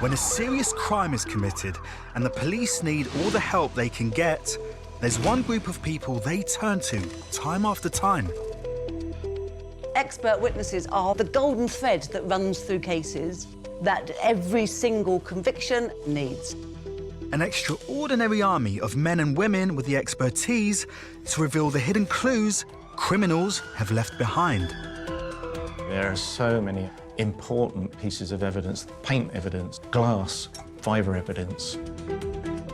When a serious crime is committed and the police need all the help they can get, there's one group of people they turn to time after time. Expert witnesses are the golden thread that runs through cases that every single conviction needs. An extraordinary army of men and women with the expertise to reveal the hidden clues criminals have left behind. There are so many important pieces of evidence: paint evidence, glass, fibre evidence.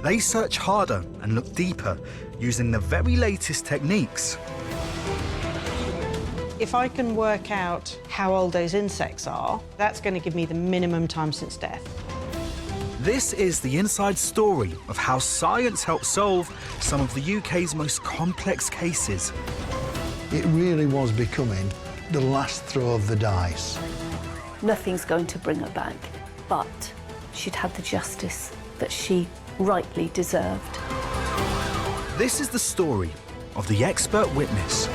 They search harder and look deeper using the very latest techniques. If I can work out how old those insects are, that's going to give me the minimum time since death. This is the inside story of how science helped solve some of the UK's most complex cases. It really was becoming the last throw of the dice. Nothing's going to bring her back, but she'd had the justice that she rightly deserved. This is the story of the expert witness.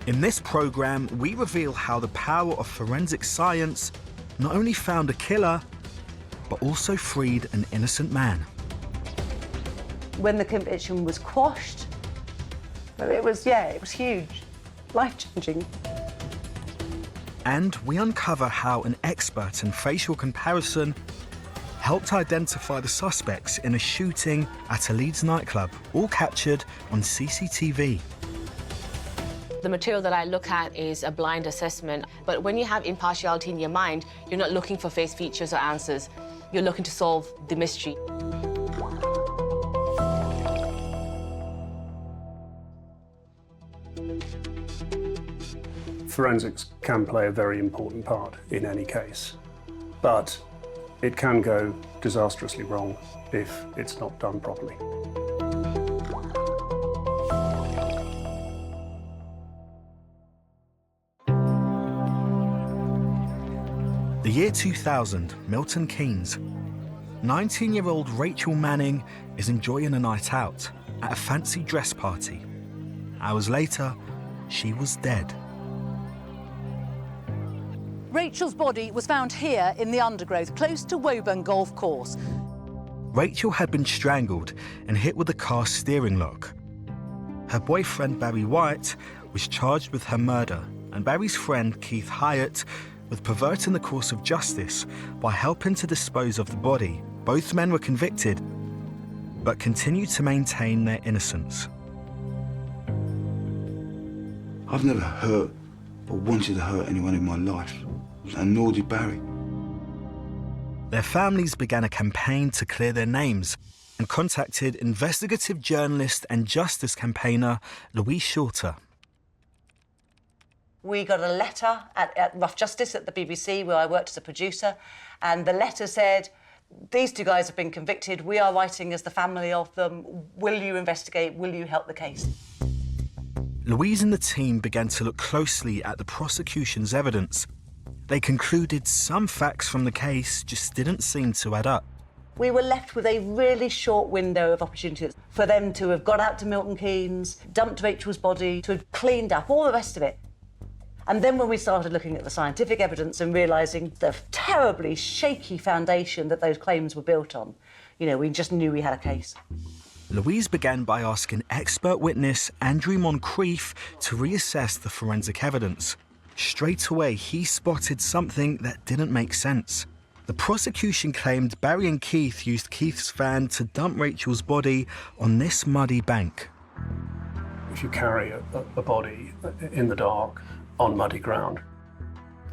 In this programme, we reveal how the power of forensic science not only found a killer, but also freed an innocent man. When the conviction was quashed, it was huge, life-changing. And we uncover how an expert in facial comparison helped identify the suspects in a shooting at a Leeds nightclub, all captured on CCTV. The material that I look at is a blind assessment, but when you have impartiality in your mind, you're not looking for face features or answers. You're looking to solve the mystery. Forensics can play a very important part in any case, but it can go disastrously wrong if it's not done properly. The year 2000, Milton Keynes. 19-year-old Rachel Manning is enjoying a night out at a fancy dress party. Hours later, she was dead. Rachel's body was found here in the undergrowth, close to Woburn Golf Course. Rachel had been strangled and hit with a car steering lock. Her boyfriend, Barry White, was charged with her murder, and Barry's friend, Keith Hyatt, with perverting the course of justice by helping to dispose of the body. Both men were convicted, but continued to maintain their innocence. I've never hurt or wanted to hurt anyone in my life, and nor did Barry. Their families began a campaign to clear their names and contacted investigative journalist and justice campaigner Louise Shorter. We got a letter at Rough Justice at the BBC, where I worked as a producer, and the letter said, "These two guys have been convicted. We are writing as the family of them. Will you investigate? Will you help the case?" Louise and the team began to look closely at the prosecution's evidence. They concluded some facts from the case just didn't seem to add up. We were left with a really short window of opportunity for them to have got out to Milton Keynes, dumped Rachel's body, to have cleaned up, all the rest of it. And then when we started looking at the scientific evidence and realising the terribly shaky foundation that those claims were built on, we just knew we had a case. Louise began by asking expert witness Andrew Moncrief to reassess the forensic evidence. Straight away, he spotted something that didn't make sense. The prosecution claimed Barry and Keith used Keith's van to dump Rachel's body on this muddy bank. If you carry a body in the dark on muddy ground,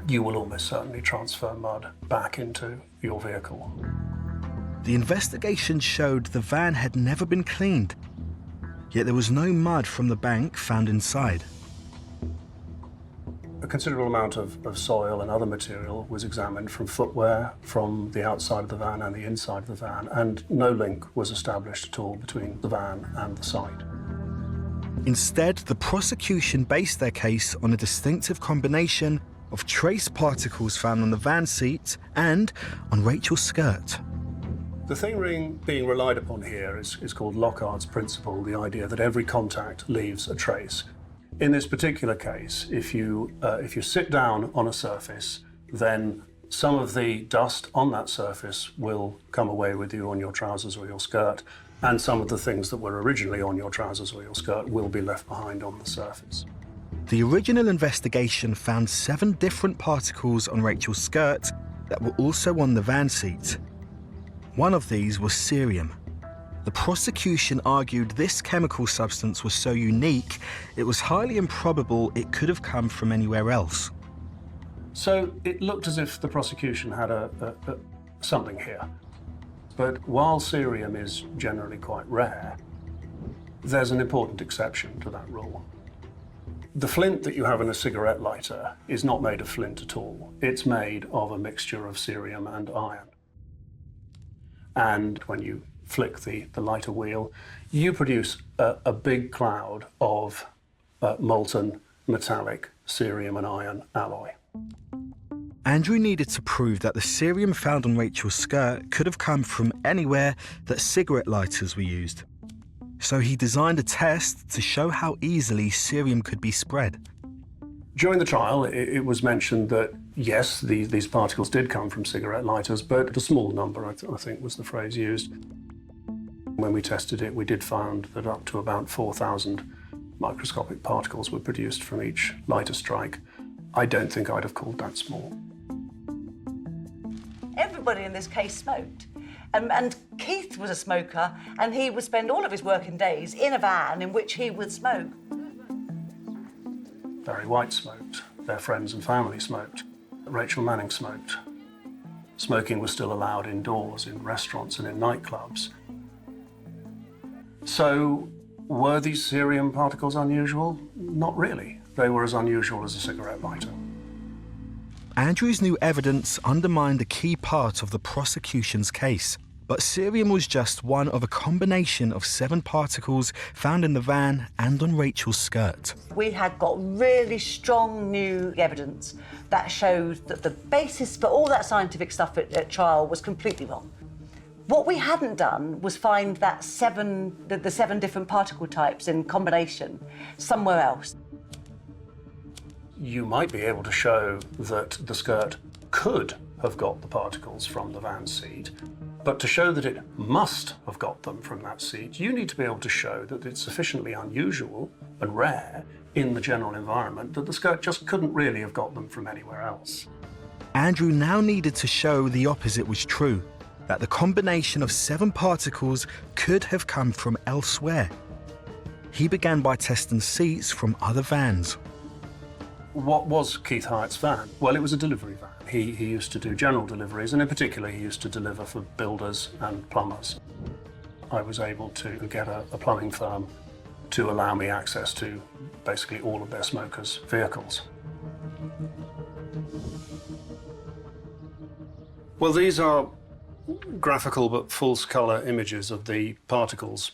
you will almost certainly transfer mud back into your vehicle. The investigation showed the van had never been cleaned, yet there was no mud from the bank found inside. A considerable amount of soil and other material was examined from footwear, from the outside of the van and the inside of the van, and no link was established at all between the van and the site. Instead, the prosecution based their case on a distinctive combination of trace particles found on the van seat and on Rachel's skirt. The thing being relied upon here is called Locard's principle, the idea that every contact leaves a trace. In this particular case, if you sit down on a surface, then some of the dust on that surface will come away with you on your trousers or your skirt, and some of the things that were originally on your trousers or your skirt will be left behind on the surface. The original investigation found 7 different particles on Rachel's skirt that were also on the van seat. One of these was cerium. The prosecution argued this chemical substance was so unique, it was highly improbable it could have come from anywhere else. So it looked as if the prosecution had something here. But while cerium is generally quite rare, there's an important exception to that rule. The flint that you have in a cigarette lighter is not made of flint at all. It's made of a mixture of cerium and iron. And when you flick the lighter wheel, you produce a big cloud of molten metallic cerium and iron alloy. Andrew needed to prove that the cerium found on Rachel's skirt could have come from anywhere that cigarette lighters were used. So he designed a test to show how easily cerium could be spread. During the trial, it was mentioned that, yes, these particles did come from cigarette lighters, but a small number, I think was the phrase used. When we tested it, we did find that up to about 4,000 microscopic particles were produced from each lighter strike. I don't think I'd have called that small. Everybody in this case smoked. And Keith was a smoker, and he would spend all of his working days in a van in which he would smoke. Barry White smoked. Their friends and family smoked. Rachel Manning smoked. Smoking was still allowed indoors, in restaurants and in nightclubs. So, were these cerium particles unusual? Not really. They were as unusual as a cigarette lighter. Andrew's new evidence undermined a key part of the prosecution's case, but cerium was just one of a combination of 7 particles found in the van and on Rachel's skirt. We had got really strong new evidence that showed that the basis for all that scientific stuff at trial was completely wrong. What we hadn't done was find that the 7 different particle types in combination somewhere else. You might be able to show that the skirt could have got the particles from the van seat, but to show that it must have got them from that seat, you need to be able to show that it's sufficiently unusual and rare in the general environment that the skirt just couldn't really have got them from anywhere else. Andrew now needed to show the opposite was true, that the combination of 7 particles could have come from elsewhere. He began by testing seats from other vans. What was Keith Hyatt's van? Well, it was a delivery van. He used to do general deliveries, and in particular, he used to deliver for builders and plumbers. I was able to get a plumbing firm to allow me access to basically all of their smokers' vehicles. Well, these are graphical but false-colour images of the particles.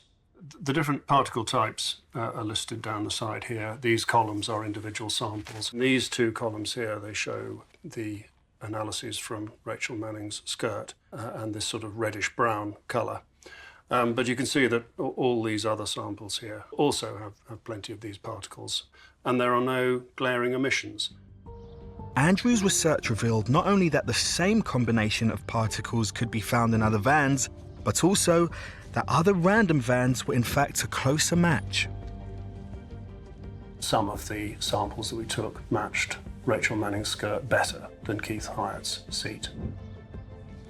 The different particle types are listed down the side here. These columns are individual samples. These 2 columns here, they show the analyses from Rachel Manning's skirt and this sort of reddish-brown colour. But you can see that all these other samples here also have plenty of these particles, and there are no glaring emissions. Andrew's research revealed not only that the same combination of particles could be found in other vans, but also that other random vans were in fact a closer match. Some of the samples that we took matched Rachel Manning's skirt better than Keith Hyatt's seat.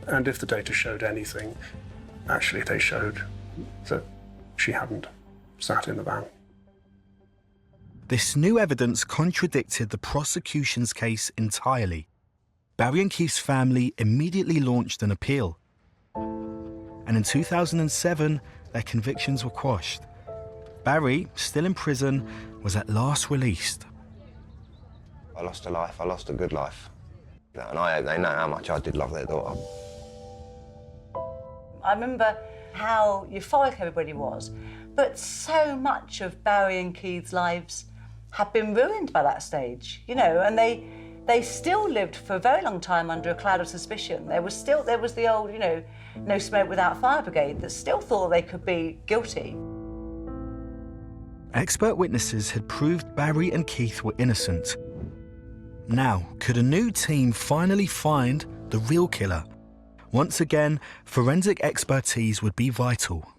And if the data showed anything, actually they showed that she hadn't sat in the van. This new evidence contradicted the prosecution's case entirely. Barry and Keith's family immediately launched an appeal. And in 2007, their convictions were quashed. Barry, still in prison, was at last released. I lost a life, I lost a good life. And I hope they know how much I did love their daughter. I remember how euphoric everybody was, but so much of Barry and Keith's lives had been ruined by that stage, you know, and they They still lived for a very long time under a cloud of suspicion. There was the old, you know, no smoke without fire brigade that still thought they could be guilty. Expert witnesses had proved Barry and Keith were innocent. Now, could a new team finally find the real killer? Once again, forensic expertise would be vital.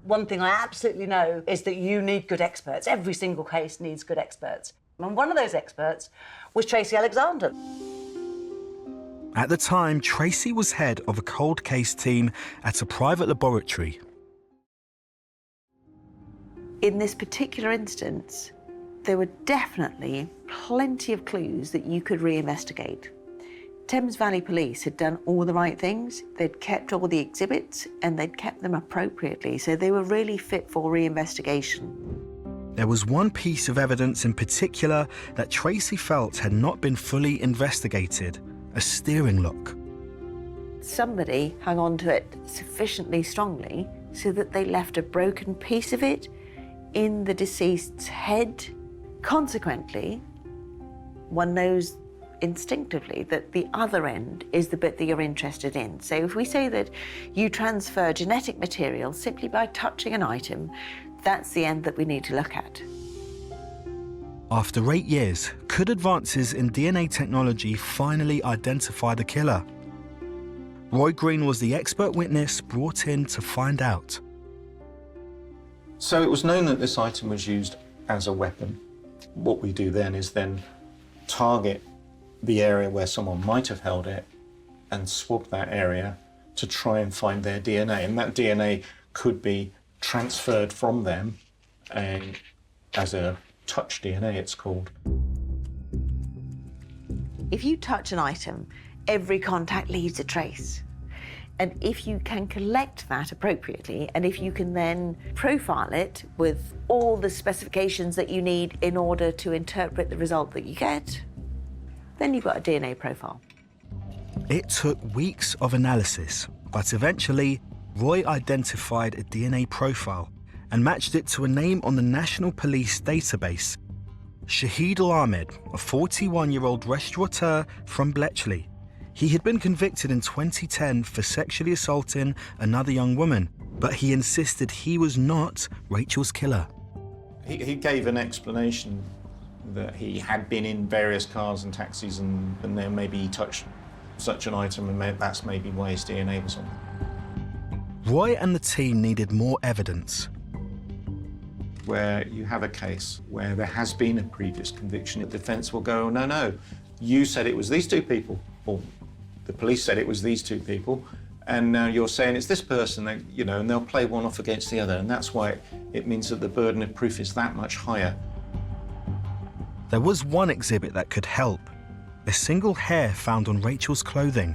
One thing I absolutely know is that you need good experts. Every single case needs good experts. And one of those experts was Tracy Alexander. At the time, Tracy was head of a cold case team at a private laboratory. In this particular instance, there were definitely plenty of clues that you could reinvestigate. Thames Valley Police had done all the right things. They'd kept all the exhibits and they'd kept them appropriately, so they were really fit for reinvestigation. There was one piece of evidence in particular that Tracy felt had not been fully investigated: a steering lock. Somebody hung on to it sufficiently strongly so that they left a broken piece of it in the deceased's head. Consequently, one knows instinctively that the other end is the bit that you're interested in. So if we say that you transfer genetic material simply by touching an item, that's the end that we need to look at. After 8 years, could advances in DNA technology finally identify the killer? Roy Green was the expert witness brought in to find out. So it was known that this item was used as a weapon. What we do then is target the area where someone might have held it and swab that area to try and find their DNA. And that DNA could be transferred from them as a touch DNA, it's called. If you touch an item, every contact leaves a trace. And if you can collect that appropriately, and if you can then profile it with all the specifications that you need in order to interpret the result that you get, then you've got a DNA profile. It took weeks of analysis, but eventually Roy identified a DNA profile and matched it to a name on the National Police database: Shahid Ahmed, a 41-year-old restaurateur from Bletchley. He had been convicted in 2010 for sexually assaulting another young woman, but he insisted he was not Rachel's killer. He gave an explanation that he had been in various cars and taxis and then maybe he touched such an item and that's maybe why his DNA was on it. Roy and the team needed more evidence. Where you have a case where there has been a previous conviction, the defence will go, no, you said it was these two people, or the police said it was these two people, and now you're saying it's this person, and they'll play one off against the other, and that's why it means that the burden of proof is that much higher. There was one exhibit that could help: a single hair found on Rachel's clothing.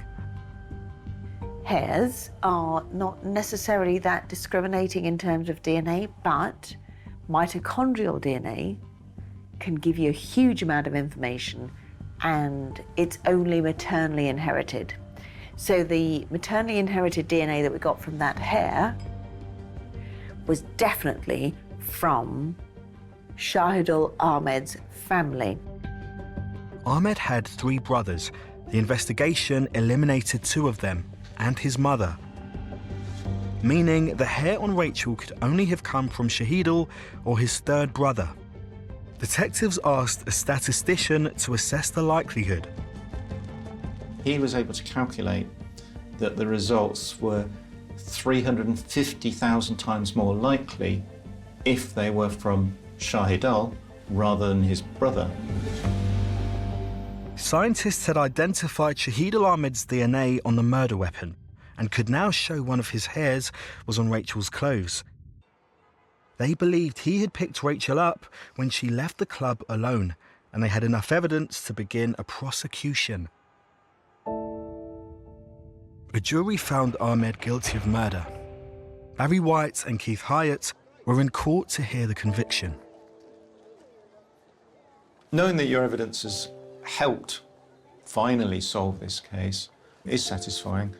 Hairs are not necessarily that discriminating in terms of DNA, but mitochondrial DNA can give you a huge amount of information, and it's only maternally inherited. So the maternally inherited DNA that we got from that hair was definitely from Shahidul Ahmed's family. Ahmed had 3 brothers. The investigation eliminated 2 of them and his mother, meaning the hair on Rachel could only have come from Shahidul or his 3rd brother. Detectives asked a statistician to assess the likelihood. He was able to calculate that the results were 350,000 times more likely if they were from Shahidul rather than his brother. Scientists had identified Shahidul Ahmed's DNA on the murder weapon and could now show one of his hairs was on Rachel's clothes. They believed he had picked Rachel up when she left the club alone, and they had enough evidence to begin a prosecution. A jury found Ahmed guilty of murder. Barry White and Keith Hyatt were in court to hear the conviction. Knowing that your evidence has helped finally solve this case is satisfying.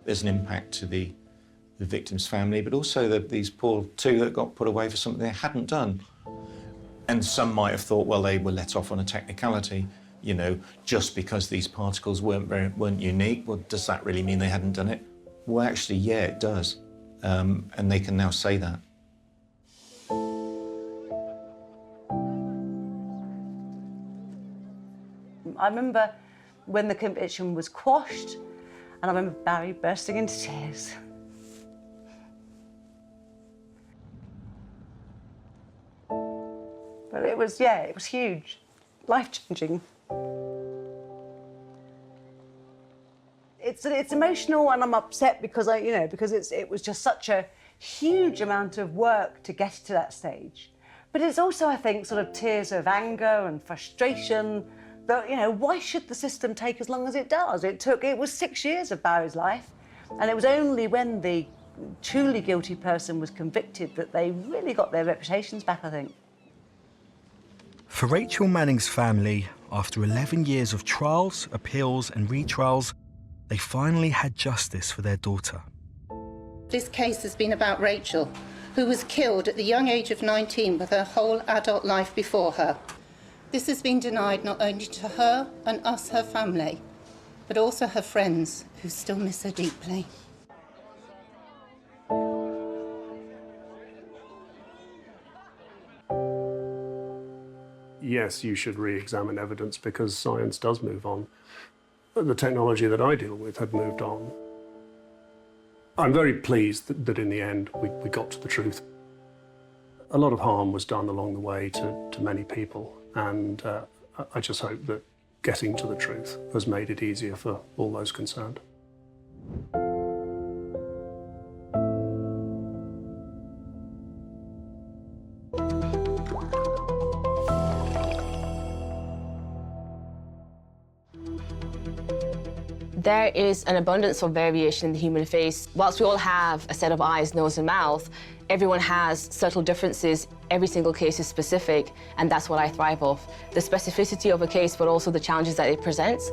There's an impact to the victim's family, but also these poor 2 that got put away for something they hadn't done. And some might have thought, well, they were let off on a technicality, you know, just because these particles weren't unique. Well, does that really mean they hadn't done it? Well, actually, yeah, it does. And they can now say that. I remember when the conviction was quashed, and I remember Barry bursting into tears. But it was huge, life-changing. It's emotional, and I'm upset because it was just such a huge amount of work to get to that stage. But it's also, I think, sort of tears of anger and frustration. That, you know, why should the system take as long as it does? It was 6 years of Barry's life, and it was only when the truly guilty person was convicted that they really got their reputations back, I think. For Rachel Manning's family, after 11 years of trials, appeals and retrials, they finally had justice for their daughter. This case has been about Rachel, who was killed at the young age of 19 with her whole adult life before her. This has been denied not only to her and us, her family, but also her friends, who still miss her deeply. Yes, you should re-examine evidence because science does move on. The technology that I deal with had moved on. I'm very pleased that in the end we got to the truth. A lot of harm was done along the way to many people, and I just hope that getting to the truth has made it easier for all those concerned. There is an abundance of variation in the human face. Whilst we all have a set of eyes, nose and mouth, everyone has subtle differences. Every single case is specific, and that's what I thrive off. The specificity of a case, but also the challenges that it presents.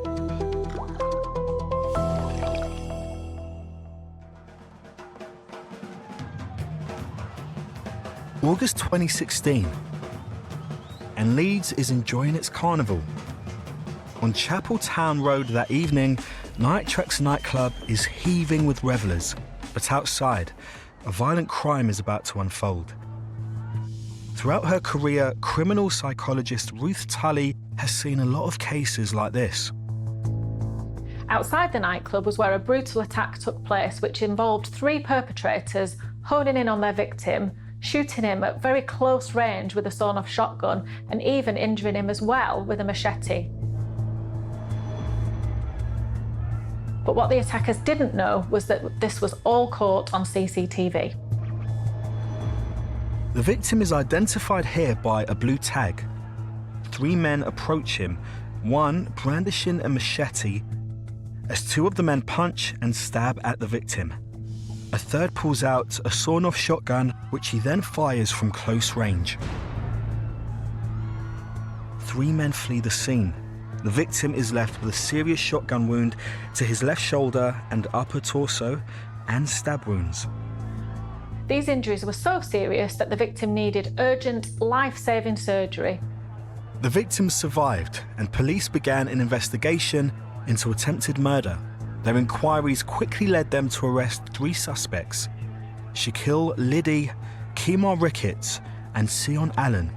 August 2016, and Leeds is enjoying its carnival. On Chapel Town Road that evening, Night Tracks nightclub is heaving with revellers, but outside, a violent crime is about to unfold. Throughout her career, criminal psychologist Ruth Tully has seen a lot of cases like this. Outside the nightclub was where a brutal attack took place, which involved 3 perpetrators honing in on their victim, shooting him at very close range with a sawn-off shotgun, and even injuring him as well with a machete. But what the attackers didn't know was that this was all caught on CCTV. The victim is identified here by a blue tag. 3 men approach him, one brandishing a machete, as 2 of the men punch and stab at the victim. A third pulls out a sawn-off shotgun, which he then fires from close range. 3 men flee the scene. The victim is left with a serious shotgun wound to his left shoulder and upper torso, and stab wounds. These injuries were so serious that the victim needed urgent, life-saving surgery. The victim survived, and police began an investigation into attempted murder. Their inquiries quickly led them to arrest 3 suspects: Shaquille Liddy, Kemar Ricketts, and Sion Allen.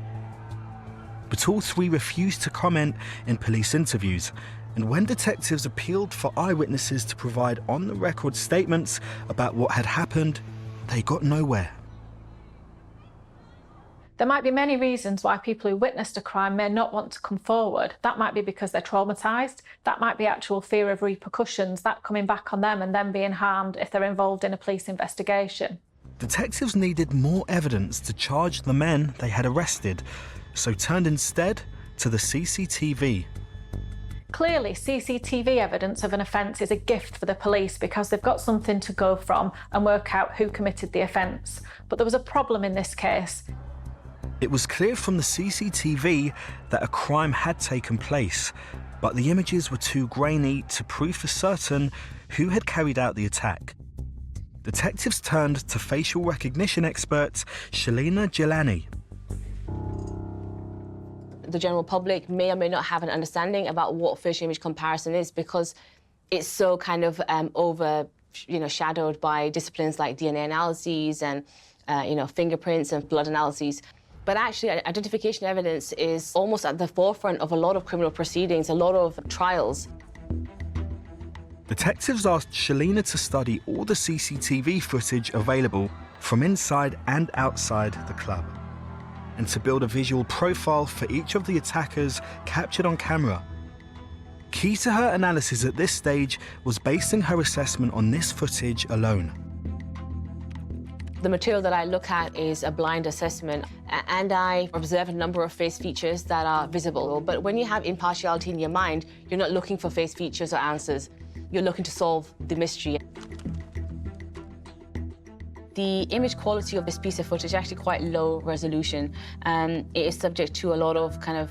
But all 3 refused to comment in police interviews, and when detectives appealed for eyewitnesses to provide on-the-record statements about what had happened, they got nowhere. There might be many reasons why people who witnessed a crime may not want to come forward. That might be because they're traumatised. That might be actual fear of repercussions, that coming back on them and them being harmed if they're involved in a police investigation. Detectives needed more evidence to charge the men they had arrested, so turned instead to the CCTV. Clearly, CCTV evidence of an offence is a gift for the police because they've got something to go from and work out who committed the offence. But there was a problem in this case. It was clear from the CCTV that a crime had taken place, but the images were too grainy to prove for certain who had carried out the attack. Detectives turned to facial recognition expert Shalina Jelani. the general public may or may not have an understanding about what facial image comparison is, because it's so kind of shadowed by disciplines like DNA analyses and fingerprints and blood analyses. But actually, identification evidence is almost at the forefront of a lot of criminal proceedings, a lot of trials. Detectives asked Shelina to study all the CCTV footage available from inside and outside the club, and to build a visual profile for each of the attackers captured on camera. Key to her analysis at this stage was basing her assessment on this footage alone. The material that I look at is a blind assessment, and I observe a number of face features that are visible. But when you have impartiality in your mind, you're not looking for face features or answers. You're looking to solve the mystery. The image quality of this piece of footage is actually quite low resolution. It is subject to a lot of kind of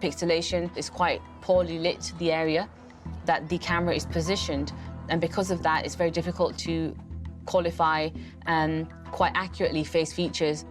pixelation. It's quite poorly lit, the area that the camera is positioned. And because of that, it's very difficult to qualify quite accurately face features.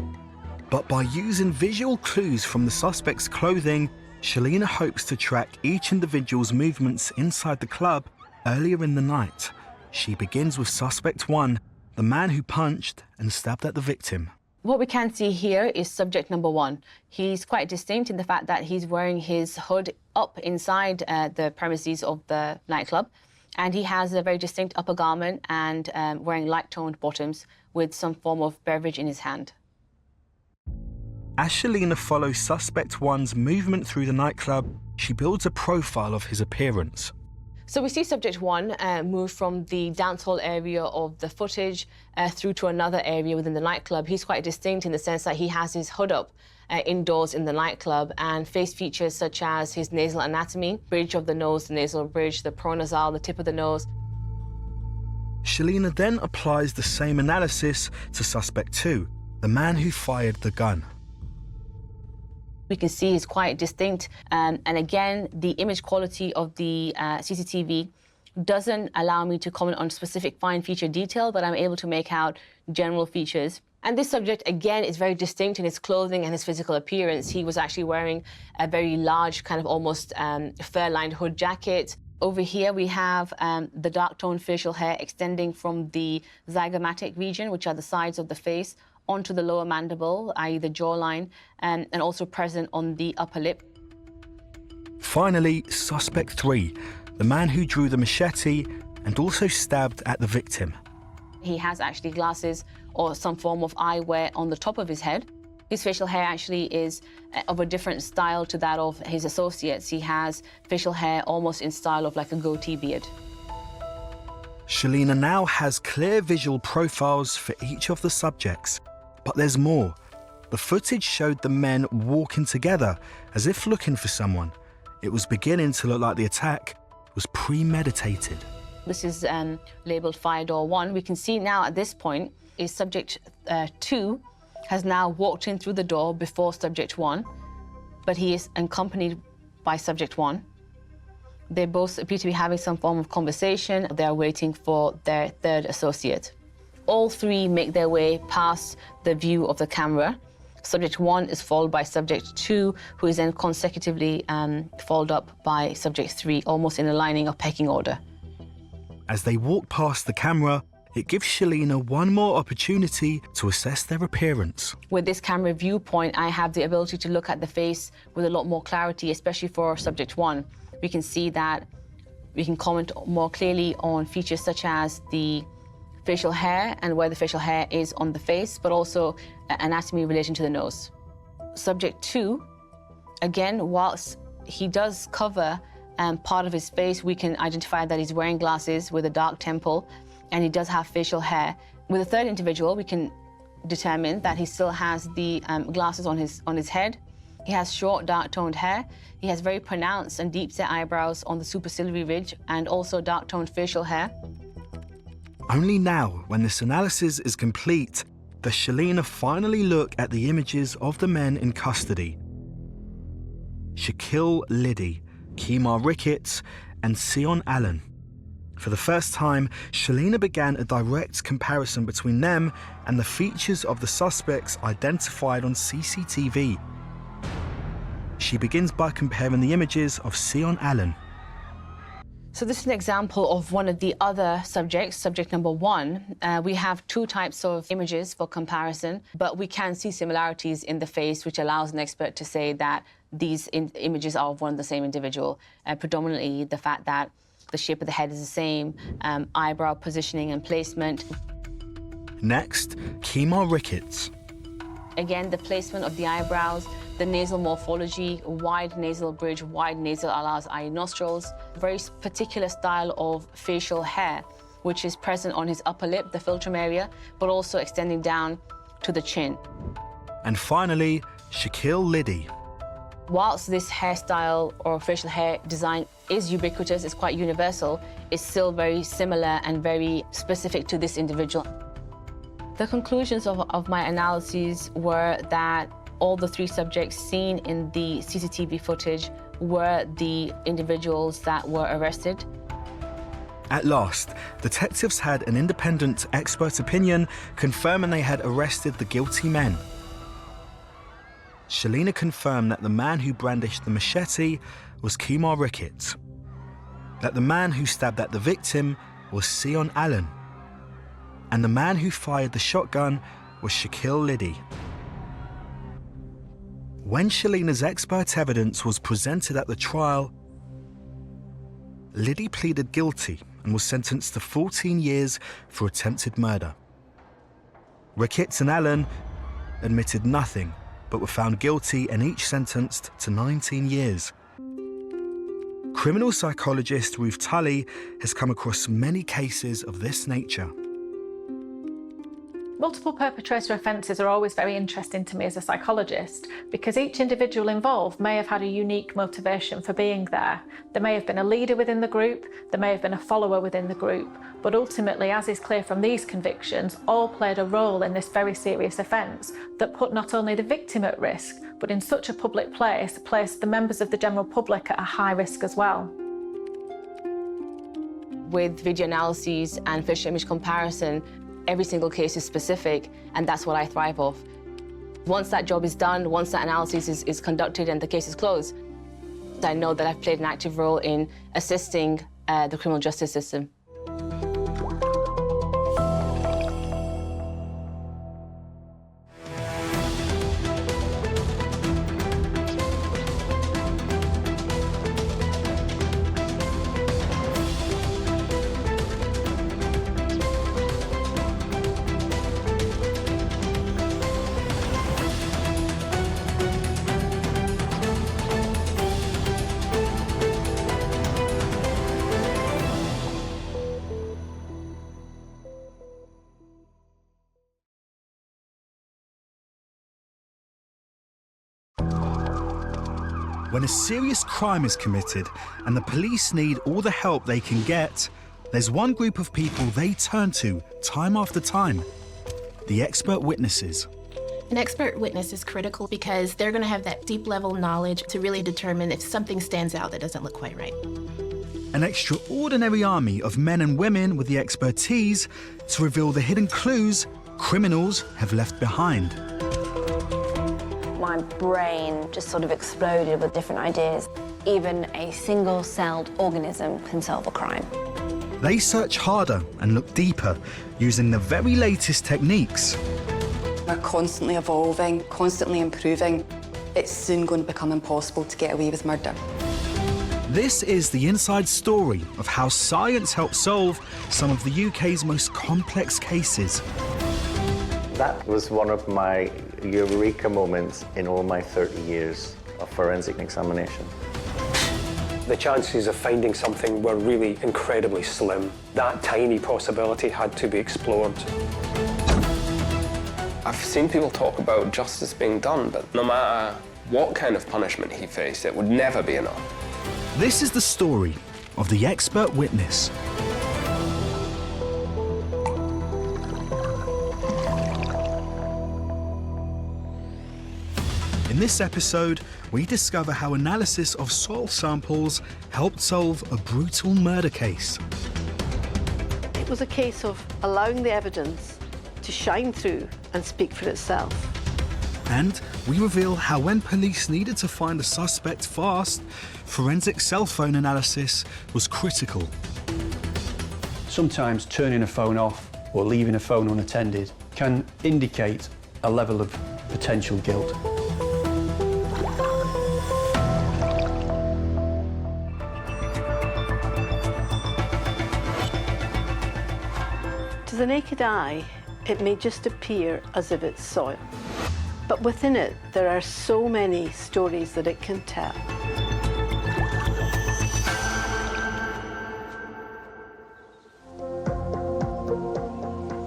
But by using visual clues from the suspect's clothing, Shelina hopes to track each individual's movements inside the club earlier in the night. She begins with suspect 1, the man who punched and stabbed at the victim. What we can see here is subject number 1. He's quite distinct in the fact that he's wearing his hood up inside the premises of the nightclub, and he has a very distinct upper garment and wearing light-toned bottoms with some form of beverage in his hand. As Shelina follows suspect 1's movement through the nightclub, she builds a profile of his appearance. So we see subject 1 move from the dance hall area of the footage through to another area within the nightclub. He's quite distinct in the sense that he has his hood up indoors in the nightclub, and face features such as his nasal anatomy, bridge of the nose, the nasal bridge, the pronasal, the tip of the nose. Shelina then applies the same analysis to suspect 2, the man who fired the gun. We can see is quite distinct, and again, the image quality of the CCTV doesn't allow me to comment on specific fine feature detail, but I'm able to make out general features. And this subject, again, is very distinct in his clothing and his physical appearance. He was actually wearing a very large, kind of almost fur-lined hood jacket. Over here, we have the dark-toned facial hair extending from the zygomatic region, which are the sides of the face, onto the lower mandible, i.e. the jawline, and also present on the upper lip. Finally, suspect 3, the man who drew the machete and also stabbed at the victim. He has actually glasses or some form of eyewear on the top of his head. His facial hair actually is of a different style to that of his associates. He has facial hair almost in style of like a goatee beard. Shelina now has clear visual profiles for each of the subjects. But there's more. The footage showed the men walking together as if looking for someone. It was beginning to look like the attack was premeditated. This is labelled fire door 1. We can see now at this point is subject 2 has now walked in through the door before subject 1, but he is accompanied by subject 1. They both appear to be having some form of conversation. They are waiting for their third associate. All 3 make their way past the view of the camera. Subject 1 is followed by subject 2, who is then consecutively followed up by subject 3, almost in a lining of pecking order. As they walk past the camera, it gives Shelina one more opportunity to assess their appearance. With this camera viewpoint, I have the ability to look at the face with a lot more clarity, especially for subject 1. We can see that we can comment more clearly on features such as the facial hair and where the facial hair is on the face, but also anatomy relating to the nose. Subject 2, again, whilst he does cover part of his face, we can identify that he's wearing glasses with a dark temple, and he does have facial hair. With the third individual, we can determine that he still has the glasses on his head. He has short, dark-toned hair. He has very pronounced and deep-set eyebrows on the superciliary ridge, and also dark-toned facial hair. Only now, when this analysis is complete, does Shelina finally look at the images of the men in custody. Shaquille Liddy, Kemar Ricketts, and Sion Allen. For the first time, Shelina began a direct comparison between them and the features of the suspects identified on CCTV. She begins by comparing the images of Sion Allen. So this is an example of one of the other subjects, subject number 1. We have 2 types of images for comparison, but we can see similarities in the face, which allows an expert to say that these images are of one and the same individual. Predominantly the fact that the shape of the head is the same, eyebrow positioning and placement. Next, Kemar Ricketts. Again, the placement of the eyebrows, the nasal morphology, wide nasal bridge, wide nasal alas, eye, nostrils, very particular style of facial hair, which is present on his upper lip, the philtrum area, but also extending down to the chin. And finally, Shaquille Liddy. Whilst this hairstyle or facial hair design is ubiquitous, it's quite universal, it's still very similar and very specific to this individual. The conclusions of my analyses were that all the 3 subjects seen in the CCTV footage were the individuals that were arrested. At last, detectives had an independent expert opinion confirming they had arrested the guilty men. Shalina confirmed that the man who brandished the machete was Kemar Ricketts, that the man who stabbed at the victim was Sion Allen, and the man who fired the shotgun was Shaquille Liddy. When Shalina's expert evidence was presented at the trial, Liddy pleaded guilty and was sentenced to 14 years for attempted murder. Ricketts and Allen admitted nothing, but were found guilty and each sentenced to 19 years. Criminal psychologist Ruth Tully has come across many cases of this nature. Multiple perpetrator offences are always very interesting to me as a psychologist because each individual involved may have had a unique motivation for being there. There may have been a leader within the group, there may have been a follower within the group, but ultimately, as is clear from these convictions, all played a role in this very serious offence that put not only the victim at risk, but in such a public place, placed the members of the general public at a high risk as well. With video analyses and facial image comparison, every single case is specific, and that's what I thrive off. Once that job is done, once that analysis is conducted and the case is closed, I know that I've played an active role in assisting the criminal justice system. When a serious crime is committed and the police need all the help they can get, there's one group of people they turn to time after time: the expert witnesses. An expert witness is critical because they're going to have that deep level knowledge to really determine if something stands out that doesn't look quite right. An extraordinary army of men and women with the expertise to reveal the hidden clues criminals have left behind. My brain just sort of exploded with different ideas. Even a single-celled organism can solve a crime. They search harder and look deeper using the very latest techniques. We're constantly evolving, constantly improving. It's soon going to become impossible to get away with murder. This is the inside story of how science helps solve some of the UK's most complex cases. That was one of my eureka moments in all my 30 years of forensic examination. The chances of finding something were really incredibly slim. That tiny possibility had to be explored. I've seen people talk about justice being done, but no matter what kind of punishment he faced, it would never be enough. This is the story of the expert witness. In this episode, we discover how analysis of soil samples helped solve a brutal murder case. It was a case of allowing the evidence to shine through and speak for itself. And we reveal how when police needed to find a suspect fast, forensic cell phone analysis was critical. Sometimes turning a phone off or leaving a phone unattended can indicate a level of potential guilt. To the naked eye, it may just appear as if it's soil. But within it, there are so many stories that it can tell.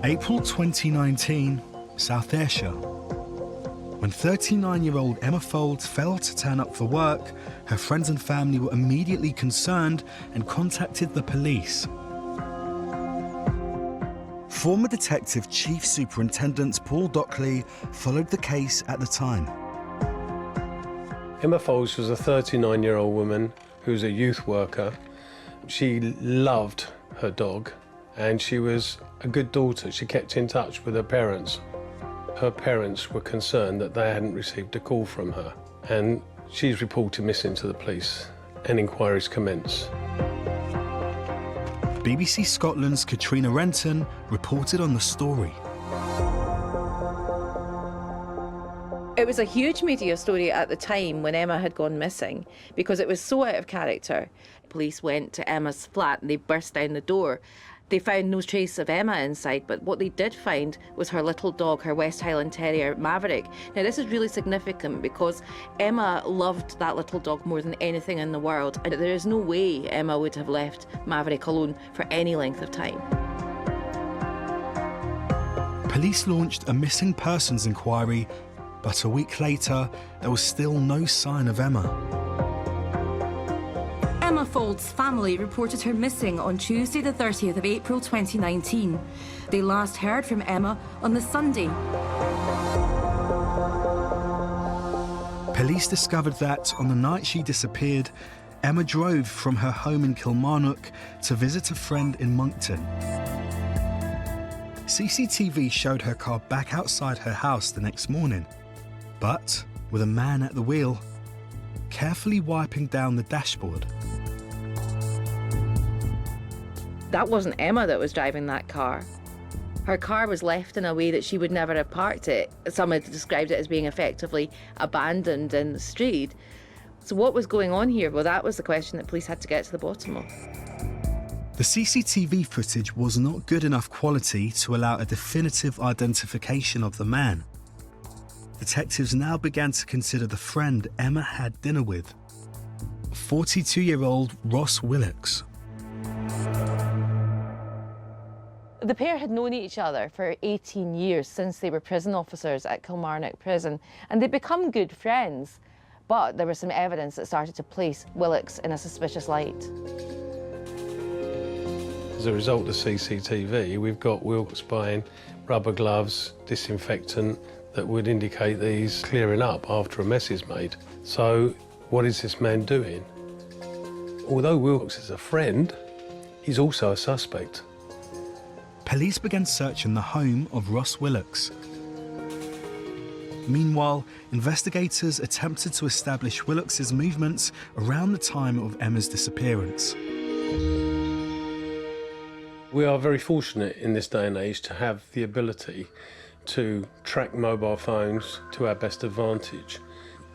April 2019, South Ayrshire. When 39-year-old Emma Folds failed to turn up for work, her friends and family were immediately concerned and contacted the police. Former Detective Chief Superintendent Paul Dockley followed the case at the time. Emma Folds was a 39-year-old woman who was a youth worker. She loved her dog and she was a good daughter. She kept in touch with her parents. Her parents were concerned that they hadn't received a call from her, and she's reported missing to the police and inquiries commence. BBC Scotland's Katrina Renton reported on the story. It was a huge media story at the time when Emma had gone missing because it was so out of character. Police went to Emma's flat and they burst down the door. They found no trace of Emma inside, but what they did find was her little dog, her West Highland Terrier, Maverick. Now, this is really significant because Emma loved that little dog more than anything in the world, and there is no way Emma would have left Maverick alone for any length of time. Police launched a missing persons inquiry, but a week later, there was still no sign of Emma. Emma Folds' family reported her missing on Tuesday the 30th of April 2019. They last heard from Emma on the Sunday. Police discovered that on the night she disappeared, Emma drove from her home in Kilmarnock to visit a friend in Moncton. CCTV showed her car back outside her house the next morning, but with a man at the wheel, carefully wiping down the dashboard. That wasn't Emma that was driving that car. Her car was left in a way that she would never have parked it. Some had described it as being effectively abandoned in the street. So what was going on here? Well, that was the question that police had to get to the bottom of. The CCTV footage was not good enough quality to allow a definitive identification of the man. Detectives now began to consider the friend Emma had dinner with, 42-year-old Ross Willox. The pair had known each other for 18 years since they were prison officers at Kilmarnock Prison, and they'd become good friends. But there was some evidence that started to place Willox in a suspicious light. As a result of CCTV, we've got Willox buying rubber gloves, disinfectant, that would indicate that he's clearing up after a mess is made. So what is this man doing? Although Willox is a friend, he's also a suspect. Police began searching the home of Ross Willox. Meanwhile, investigators attempted to establish Willox's movements around the time of Emma's disappearance. We are very fortunate in this day and age to have the ability to track mobile phones to our best advantage.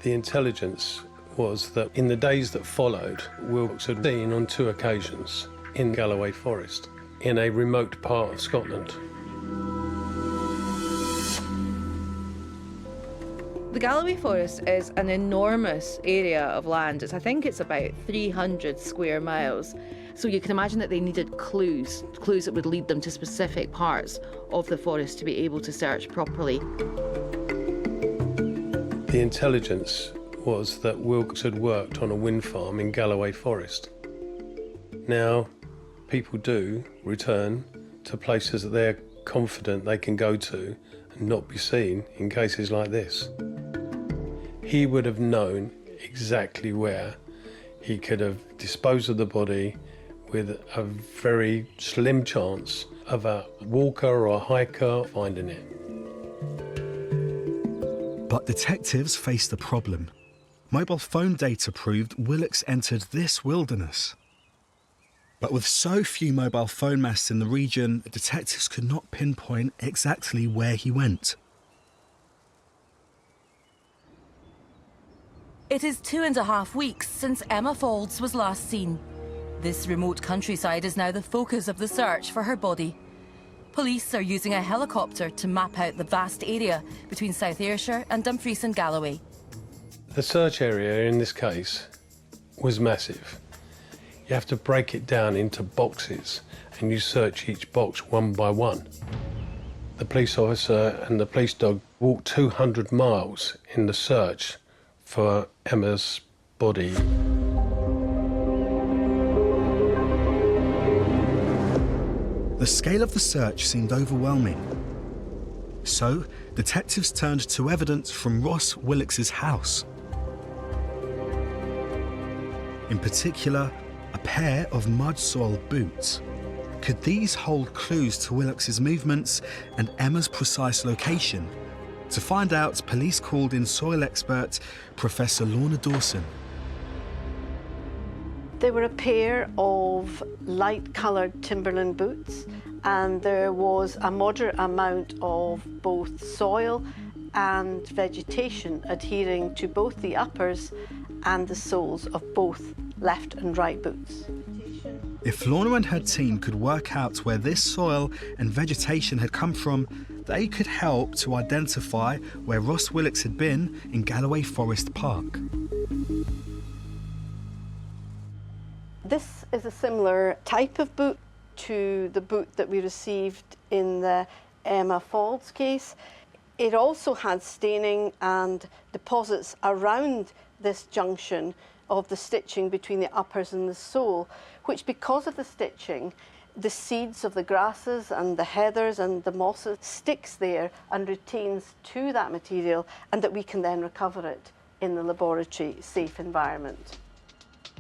The intelligence was that in the days that followed, Willox had been on 2 occasions in Galloway Forest, in a remote part of Scotland. The Galloway Forest is an enormous area of land. I think it's about 300 square miles. So you can imagine that they needed clues that would lead them to specific parts of the forest to be able to search properly. The intelligence was that Willox had worked on a wind farm in Galloway Forest. Now, people do return to places that they're confident they can go to and not be seen in cases like this. He would have known exactly where he could have disposed of the body with a very slim chance of a walker or a hiker finding it. But detectives faced a problem. Mobile phone data proved Willicks entered this wilderness. But with so few mobile phone masts in the region, detectives could not pinpoint exactly where he went. It is 2.5 weeks since Emma Faulds was last seen. This remote countryside is now the focus of the search for her body. Police are using a helicopter to map out the vast area between South Ayrshire and Dumfries and Galloway. The search area in this case was massive. You have to break it down into boxes and you search each box one by one. The police officer and the police dog walked 200 miles in the search for Emma's body. The scale of the search seemed overwhelming. So, detectives turned to evidence from Ross Willicks's house. In particular, a pair of mud-soiled boots. Could these hold clues to Willicks's movements and Emma's precise location? To find out, police called in soil expert Professor Lorna Dawson. They were a pair of light-coloured Timberland boots, and there was a moderate amount of both soil and vegetation adhering to both the uppers and the soles of both left and right boots. If Lorna and her team could work out where this soil and vegetation had come from, they could help to identify where Ross Willicks had been in Galloway Forest Park. This is a similar type of boot to the boot that we received in the Emma Faulds case. It also had staining and deposits around this junction of the stitching between the uppers and the sole, which, because of the stitching, the seeds of the grasses and the heathers and the mosses sticks there and retains to that material, and that we can then recover it in the laboratory safe environment.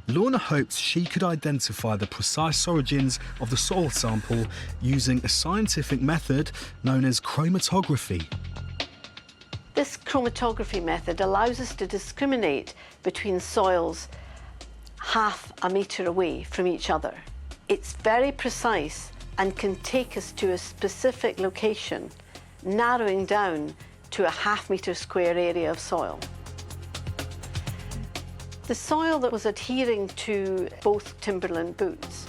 Lorna hoped she could identify the precise origins of the soil sample using a scientific method known as chromatography. This chromatography method allows us to discriminate between soils half a metre away from each other. It's very precise and can take us to a specific location, narrowing down to a half-metre square area of soil. The soil that was adhering to both Timberland boots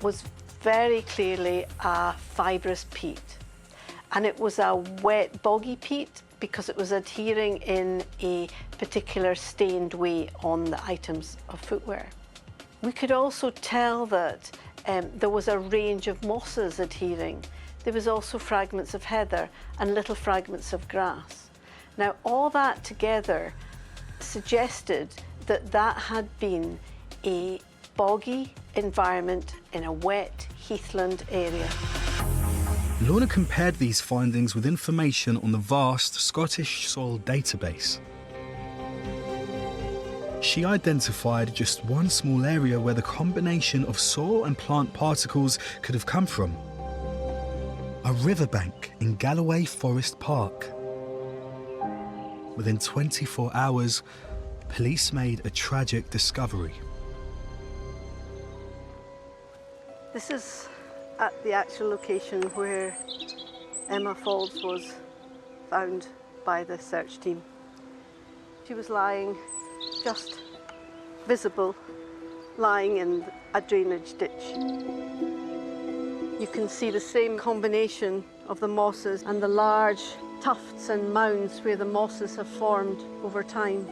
was very clearly a fibrous peat, and it was a wet, boggy peat because it was adhering in a particular stained way on the items of footwear. We could also tell that there was a range of mosses adhering. There was also fragments of heather and little fragments of grass. Now, all that together suggested that that had been a boggy environment in a wet heathland area. Lorna compared these findings with information on the vast Scottish soil database. She identified just one small area where the combination of soil and plant particles could have come from. A riverbank in Galloway Forest Park. Within 24 hours, police made a tragic discovery. This is at the actual location where Emma Faulds was found by the search team. She was lying, just visible, lying in a drainage ditch. You can see the same combination of the mosses and the large tufts and mounds where the mosses have formed over time.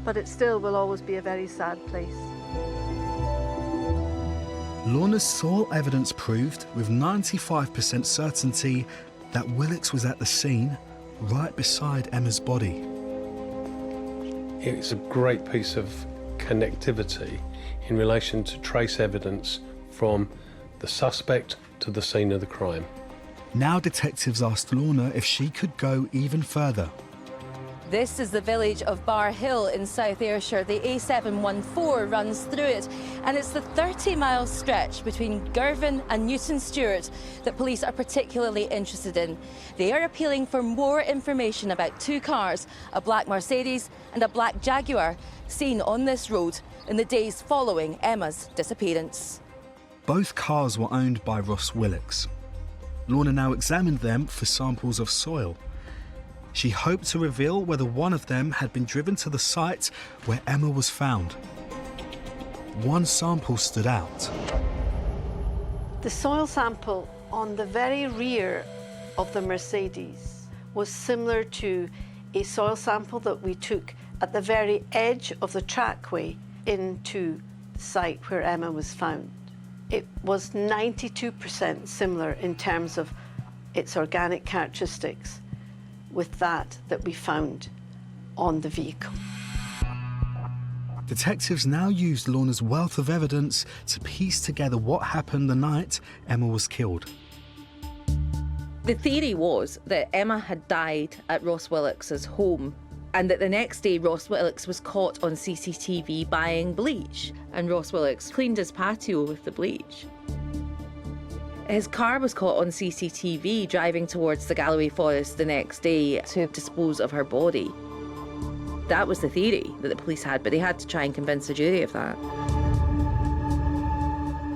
But it still will always be a very sad place. Lorna's soil evidence proved with 95% certainty that Willicks was at the scene, right beside Emma's body. It's a great piece of connectivity in relation to trace evidence from the suspect to the scene of the crime. Now detectives asked Lorna if she could go even further. This is the village of Bar Hill in South Ayrshire. The A714 runs through it, and it's the 30-mile stretch between Girvan and Newton Stewart that police are particularly interested in. They are appealing for more information about two cars, a black Mercedes and a black Jaguar, seen on this road in the days following Emma's disappearance. Both cars were owned by Ross Willicks. Lorna now examined them for samples of soil. She hoped to reveal whether one of them had been driven to the site where Emma was found. One sample stood out. The soil sample on the very rear of the Mercedes was similar to a soil sample that we took at the very edge of the trackway into the site where Emma was found. It was 92% similar in terms of its organic characteristics with that we found on the vehicle. Detectives now used Lorna's wealth of evidence to piece together what happened the night Emma was killed. The theory was that Emma had died at Ross Willicks's home, and that the next day Ross Willicks was caught on CCTV buying bleach, and Ross Willicks cleaned his patio with the bleach. His car was caught on CCTV driving towards the Galloway Forest the next day to dispose of her body. That was the theory that the police had, but they had to try and convince the jury of that.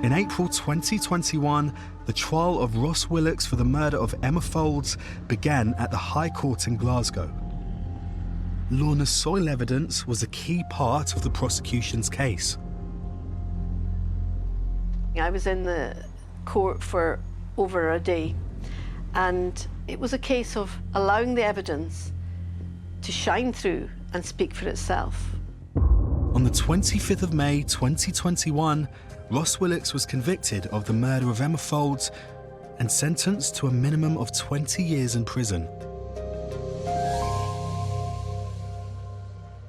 In April 2021, the trial of Ross Willicks for the murder of Emma Folds began at the High Court in Glasgow. Lorna's soil evidence was a key part of the prosecution's case. I was in the court for over a day, and it was a case of allowing the evidence to shine through and speak for itself. On the 25th of May 2021, Ross Willicks was convicted of the murder of Emma Folds and sentenced to a minimum of 20 years in prison.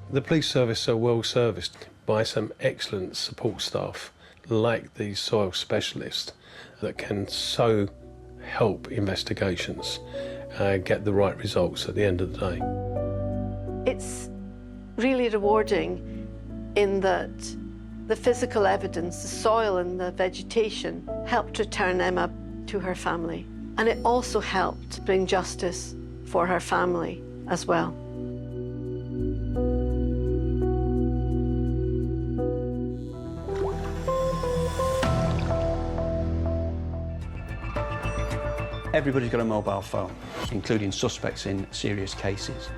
The police service are well serviced by some excellent support staff like these soil specialists that can so help investigations get the right results at the end of the day. It's really rewarding in that the physical evidence, the soil and the vegetation, helped return Emma to her family. And it also helped bring justice for her family as well. Everybody's got a mobile phone, including suspects in serious cases.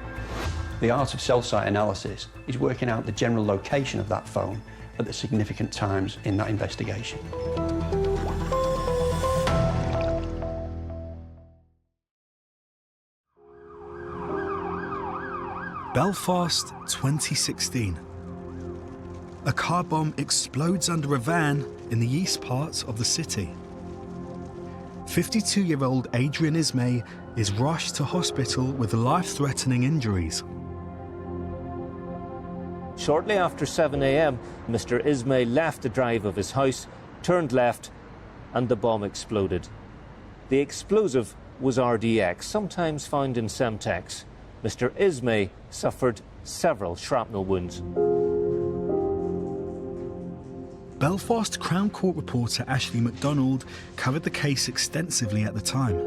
The art of cell site analysis is working out the general location of that phone at the significant times in that investigation. Belfast, 2016. A car bomb explodes under a van in the east part of the city. 52-year-old Adrian Ismay is rushed to hospital with life-threatening injuries. Shortly after 7 a.m, Mr. Ismay left the drive of his house, turned left, and the bomb exploded. The explosive was RDX, sometimes found in Semtex. Mr. Ismay suffered several shrapnel wounds. Belfast Crown Court reporter Ashley MacDonald covered the case extensively at the time.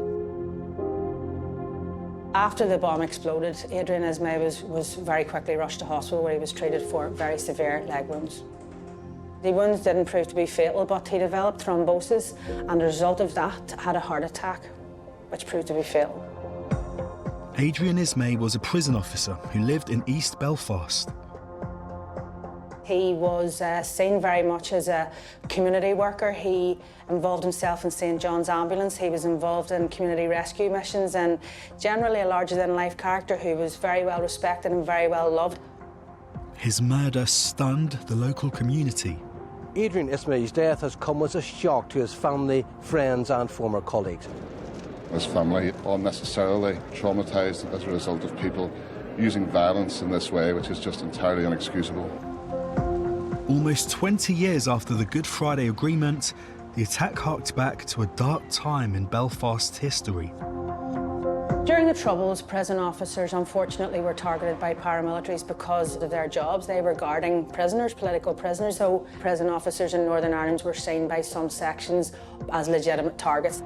After the bomb exploded, Adrian Ismay was very quickly rushed to hospital where he was treated for very severe leg wounds. The wounds didn't prove to be fatal, but he developed thrombosis and as a result of that had a heart attack, which proved to be fatal. Adrian Ismay was a prison officer who lived in East Belfast. He was seen very much as a community worker. He involved himself in St. John's Ambulance. He was involved in community rescue missions and generally a larger-than-life character who was very well respected and very well loved. His murder stunned the local community. Adrian Ismay's death has come as a shock to his family, friends and former colleagues. His family unnecessarily traumatised as a result of people using violence in this way, which is just entirely inexcusable. Almost 20 years after the Good Friday Agreement, the attack harked back to a dark time in Belfast history. During the Troubles, prison officers unfortunately were targeted by paramilitaries because of their jobs. They were guarding prisoners, political prisoners, so prison officers in Northern Ireland were seen by some sections as legitimate targets.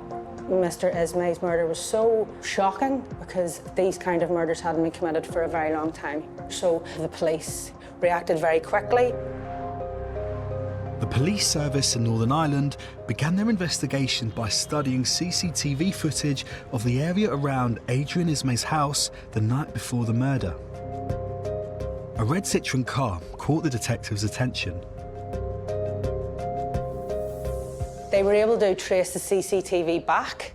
Mr. Ismay's murder was so shocking because these kind of murders hadn't been committed for a very long time. So the police reacted very quickly. The police service in Northern Ireland began their investigation by studying CCTV footage of the area around Adrian Ismay's house the night before the murder. A red Citroen car caught the detectives' attention. They were able to trace the CCTV back,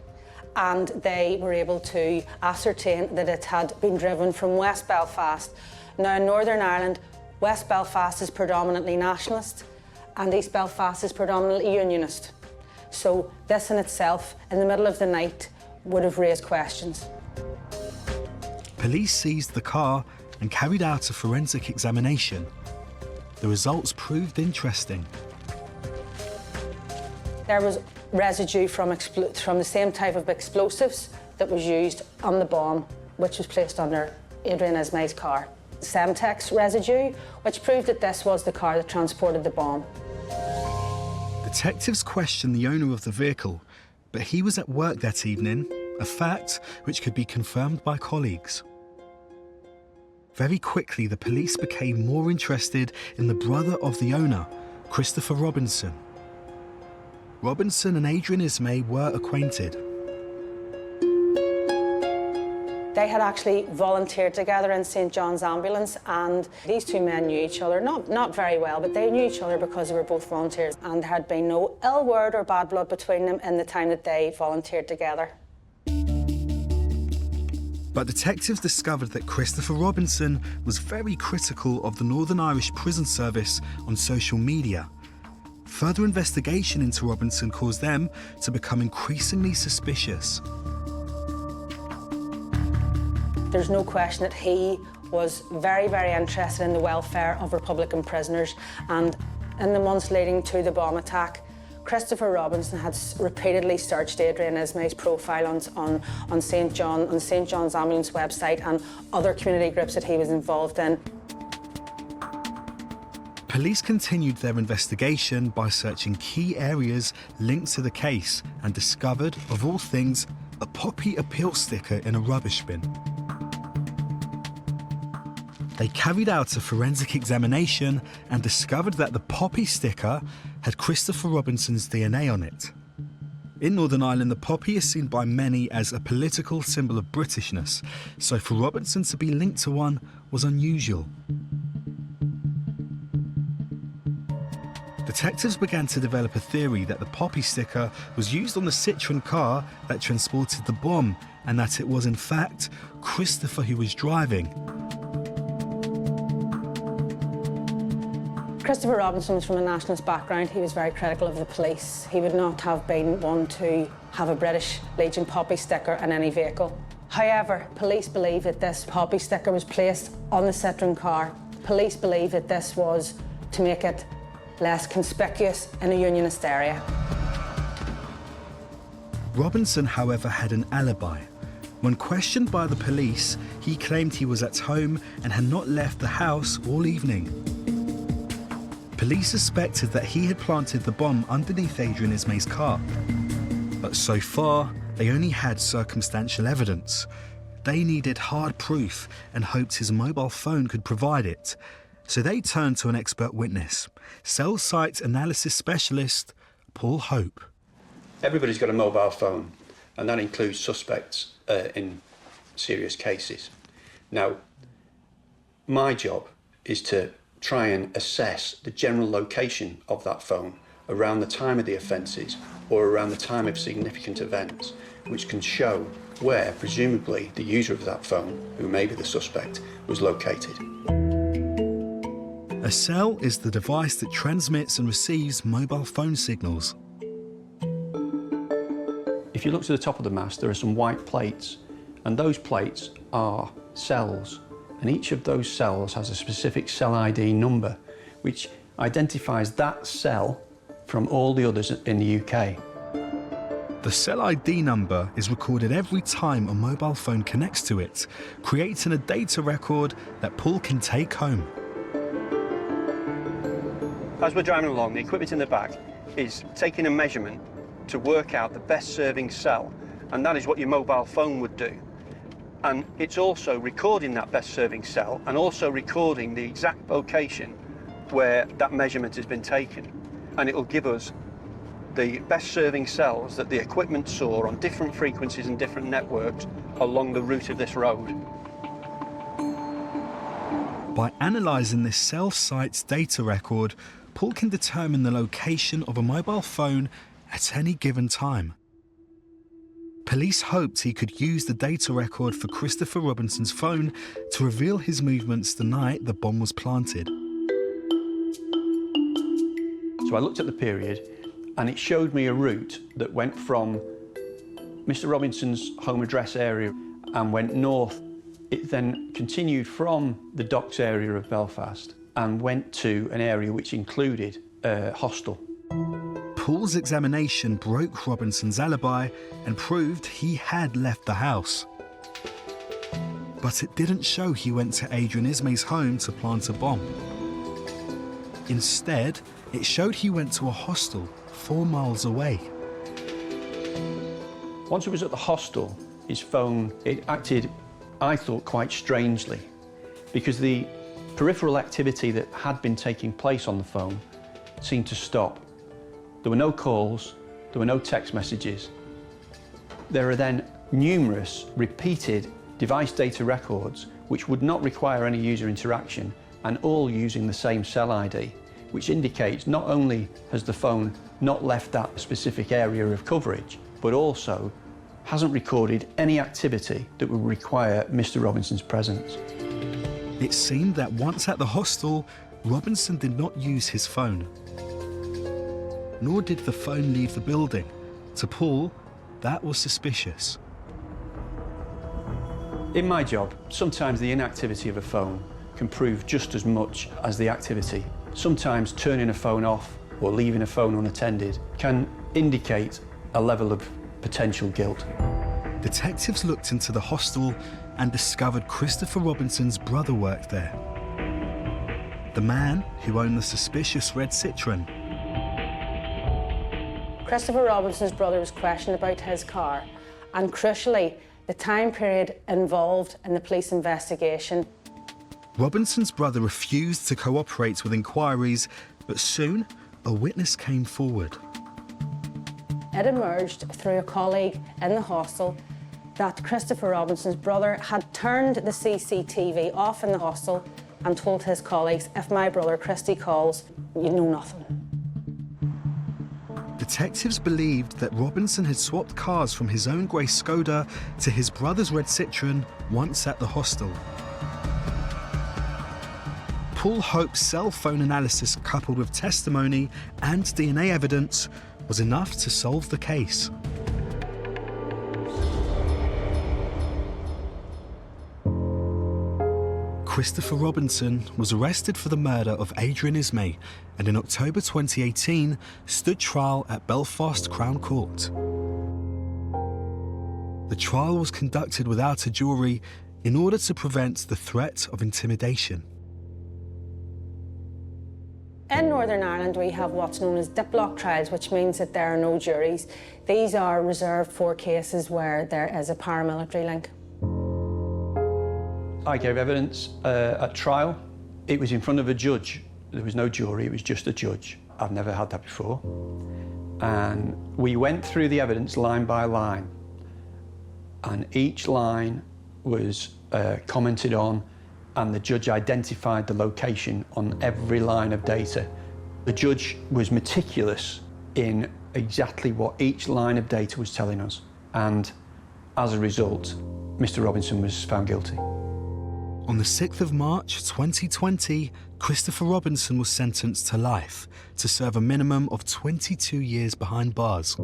and they were able to ascertain that it had been driven from West Belfast. Now, in Northern Ireland, West Belfast is predominantly nationalist, and East Belfast is predominantly unionist. So this in itself, in the middle of the night, would have raised questions. Police seized the car and carried out a forensic examination. The results proved interesting. There was residue from the same type of explosives that was used on the bomb, which was placed under Adrian Ismay's car. Semtex residue, which proved that this was the car that transported the bomb. Detectives questioned the owner of the vehicle, but he was at work that evening, a fact which could be confirmed by colleagues. Very quickly, the police became more interested in the brother of the owner, Christopher Robinson. Robinson and Adrian Ismay were acquainted. They had actually volunteered together in St. John's Ambulance, and these two men knew each other, not very well, but they knew each other because they were both volunteers, and there had been no ill word or bad blood between them in the time that they volunteered together. But detectives discovered that Christopher Robinson was very critical of the Northern Irish Prison Service on social media. Further investigation into Robinson caused them to become increasingly suspicious. There's no question that he was very, very interested in the welfare of Republican prisoners, and in the months leading to the bomb attack, Christopher Robinson had repeatedly searched Adrian Ismay's profile on St. John's Ambulance website and other community groups that he was involved in. Police continued their investigation by searching key areas linked to the case and discovered, of all things, a poppy appeal sticker in a rubbish bin. They carried out a forensic examination and discovered that the poppy sticker had Christopher Robinson's DNA on it. In Northern Ireland, the poppy is seen by many as a political symbol of Britishness, so for Robinson to be linked to one was unusual. Detectives began to develop a theory that the poppy sticker was used on the Citroen car that transported the bomb, and that it was in fact Christopher who was driving. Christopher Robinson was from a nationalist background. He was very critical of the police. He would not have been one to have a British Legion poppy sticker in any vehicle. However, police believe that this poppy sticker was placed on the Citroen car. Police believe that this was to make it less conspicuous in a unionist area. Robinson, however, had an alibi. When questioned by the police, he claimed he was at home and had not left the house all evening. Police suspected that he had planted the bomb underneath Adrian Ismay's car. But so far, they only had circumstantial evidence. They needed hard proof and hoped his mobile phone could provide it. So they turned to an expert witness, cell site analysis specialist Paul Hope. Everybody's got a mobile phone, and that includes suspects in serious cases. Now, my job is to try and assess the general location of that phone around the time of the offences or around the time of significant events, which can show where, presumably, the user of that phone, who may be the suspect, was located. A cell is the device that transmits and receives mobile phone signals. If you look to the top of the mast, there are some white plates, and those plates are cells. And each of those cells has a specific cell ID number, which identifies that cell from all the others in the UK. The The cell ID number is recorded every time a mobile phone connects to it, creating a data record that Paul can take home. As we're driving along, the equipment in the back is taking a measurement to work out the best serving cell, and that is what your mobile phone would do. And it's also recording that best serving cell and also recording the exact location where that measurement has been taken. And it'll give us the best serving cells that the equipment saw on different frequencies and different networks along the route of this road. By analysing this cell site's data record, Paul can determine the location of a mobile phone at any given time. Police hoped he could use the data record for Christopher Robinson's phone to reveal his movements the night the bomb was planted. So I looked at the period and it showed me a route that went from Mr. Robinson's home address area and went north. It then continued from the docks area of Belfast and went to an area which included a hostel. Paul's examination broke Robinson's alibi and proved he had left the house. But it didn't show he went to Adrian Ismay's home to plant a bomb. Instead, it showed he went to a hostel 4 miles away. Once he was at the hostel, his phone, it acted, I thought, quite strangely, because the peripheral activity that had been taking place on the phone seemed to stop. There were no calls, there were no text messages. There are then numerous repeated device data records which would not require any user interaction and all using the same cell ID, which indicates not only has the phone not left that specific area of coverage, but also hasn't recorded any activity that would require Mr. Robinson's presence. It seemed that once at the hostel, Robinson did not use his phone. Nor did the phone leave the building. To Paul, that was suspicious. In my job, sometimes the inactivity of a phone can prove just as much as the activity. Sometimes turning a phone off or leaving a phone unattended can indicate a level of potential guilt. Detectives looked into the hostel and discovered Christopher Robinson's brother worked there. The man who owned the suspicious red Citroen. Christopher Robinson's brother was questioned about his car, and crucially, the time period involved in the police investigation. Robinson's brother refused to cooperate with inquiries, but soon a witness came forward. It emerged through a colleague in the hostel that Christopher Robinson's brother had turned the CCTV off in the hostel and told his colleagues, if my brother Christy calls, you know nothing. Detectives believed that Robinson had swapped cars from his own grey Skoda to his brother's red Citroen once at the hostel. Paul hoped cell phone analysis coupled with testimony and DNA evidence was enough to solve the case. Christopher Robinson was arrested for the murder of Adrian Ismay and in October 2018 stood trial at Belfast Crown Court. The trial was conducted without a jury in order to prevent the threat of intimidation. In Northern Ireland, we have what's known as diplock trials, which means that there are no juries. These are reserved for cases where there is a paramilitary link. I gave evidence at trial. It was in front of a judge. There was no jury, it was just a judge. I've never had that before. And we went through the evidence line by line. And each line was commented on, and the judge identified the location on every line of data. The judge was meticulous in exactly what each line of data was telling us. And as a result, Mr. Robinson was found guilty. On the 6th of March 2020, Christopher Robinson was sentenced to life to serve a minimum of 22 years behind bars.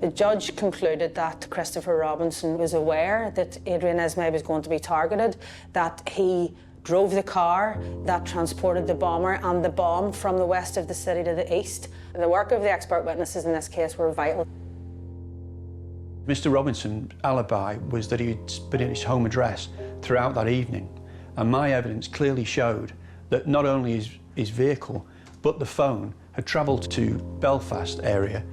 The judge concluded that Christopher Robinson was aware that Adrian Ismay was going to be targeted, that he drove the car that transported the bomber and the bomb from the west of the city to the east. The work of the expert witnesses in this case were vital. Mr. Robinson's alibi was that he'd been at his home address throughout that evening, and my evidence clearly showed that not only his vehicle, but the phone had travelled to Belfast area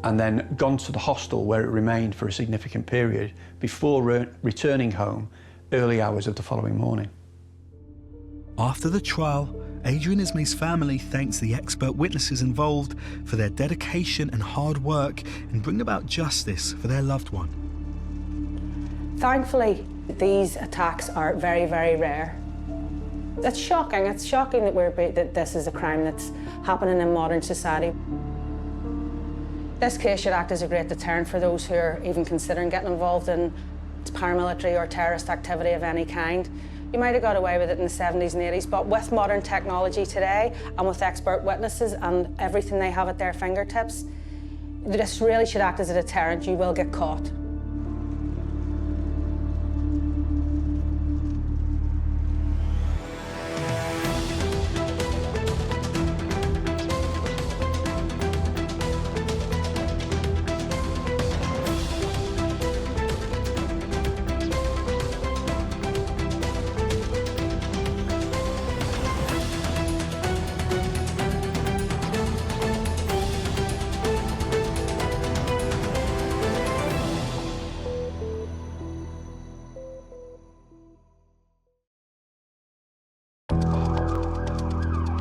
and then gone to the hostel where it remained for a significant period before returning home early hours of the following morning. After the trial, Adrian Ismay's family thanks the expert witnesses involved for their dedication and hard work in bringing about justice for their loved one. Thankfully, these attacks are very, very rare. It's shocking. It's shocking that this is a crime that's happening in modern society. This case should act as a great deterrent for those who are even considering getting involved in paramilitary or terrorist activity of any kind. You might have got away with it in the 70s and 80s, but with modern technology today and with expert witnesses and everything they have at their fingertips, this really should act as a deterrent. You will get caught.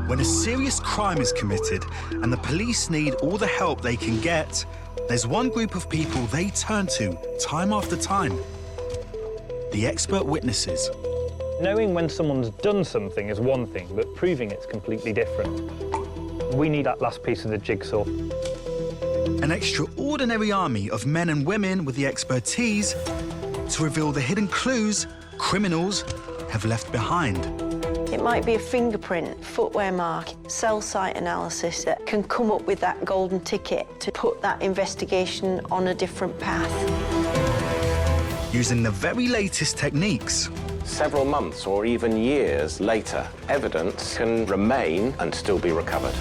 When a serious crime is committed and the police need all the help they can get, there's one group of people they turn to time after time: the expert witnesses. Knowing when someone's done something is one thing, but proving it's completely different. We need that last piece of the jigsaw. An extraordinary army of men and women with the expertise to reveal the hidden clues criminals have left behind. It might be a fingerprint, footwear mark, cell site analysis that can come up with that golden ticket to put that investigation on a different path. Using the very latest techniques. Several months or even years later, evidence can remain and still be recovered.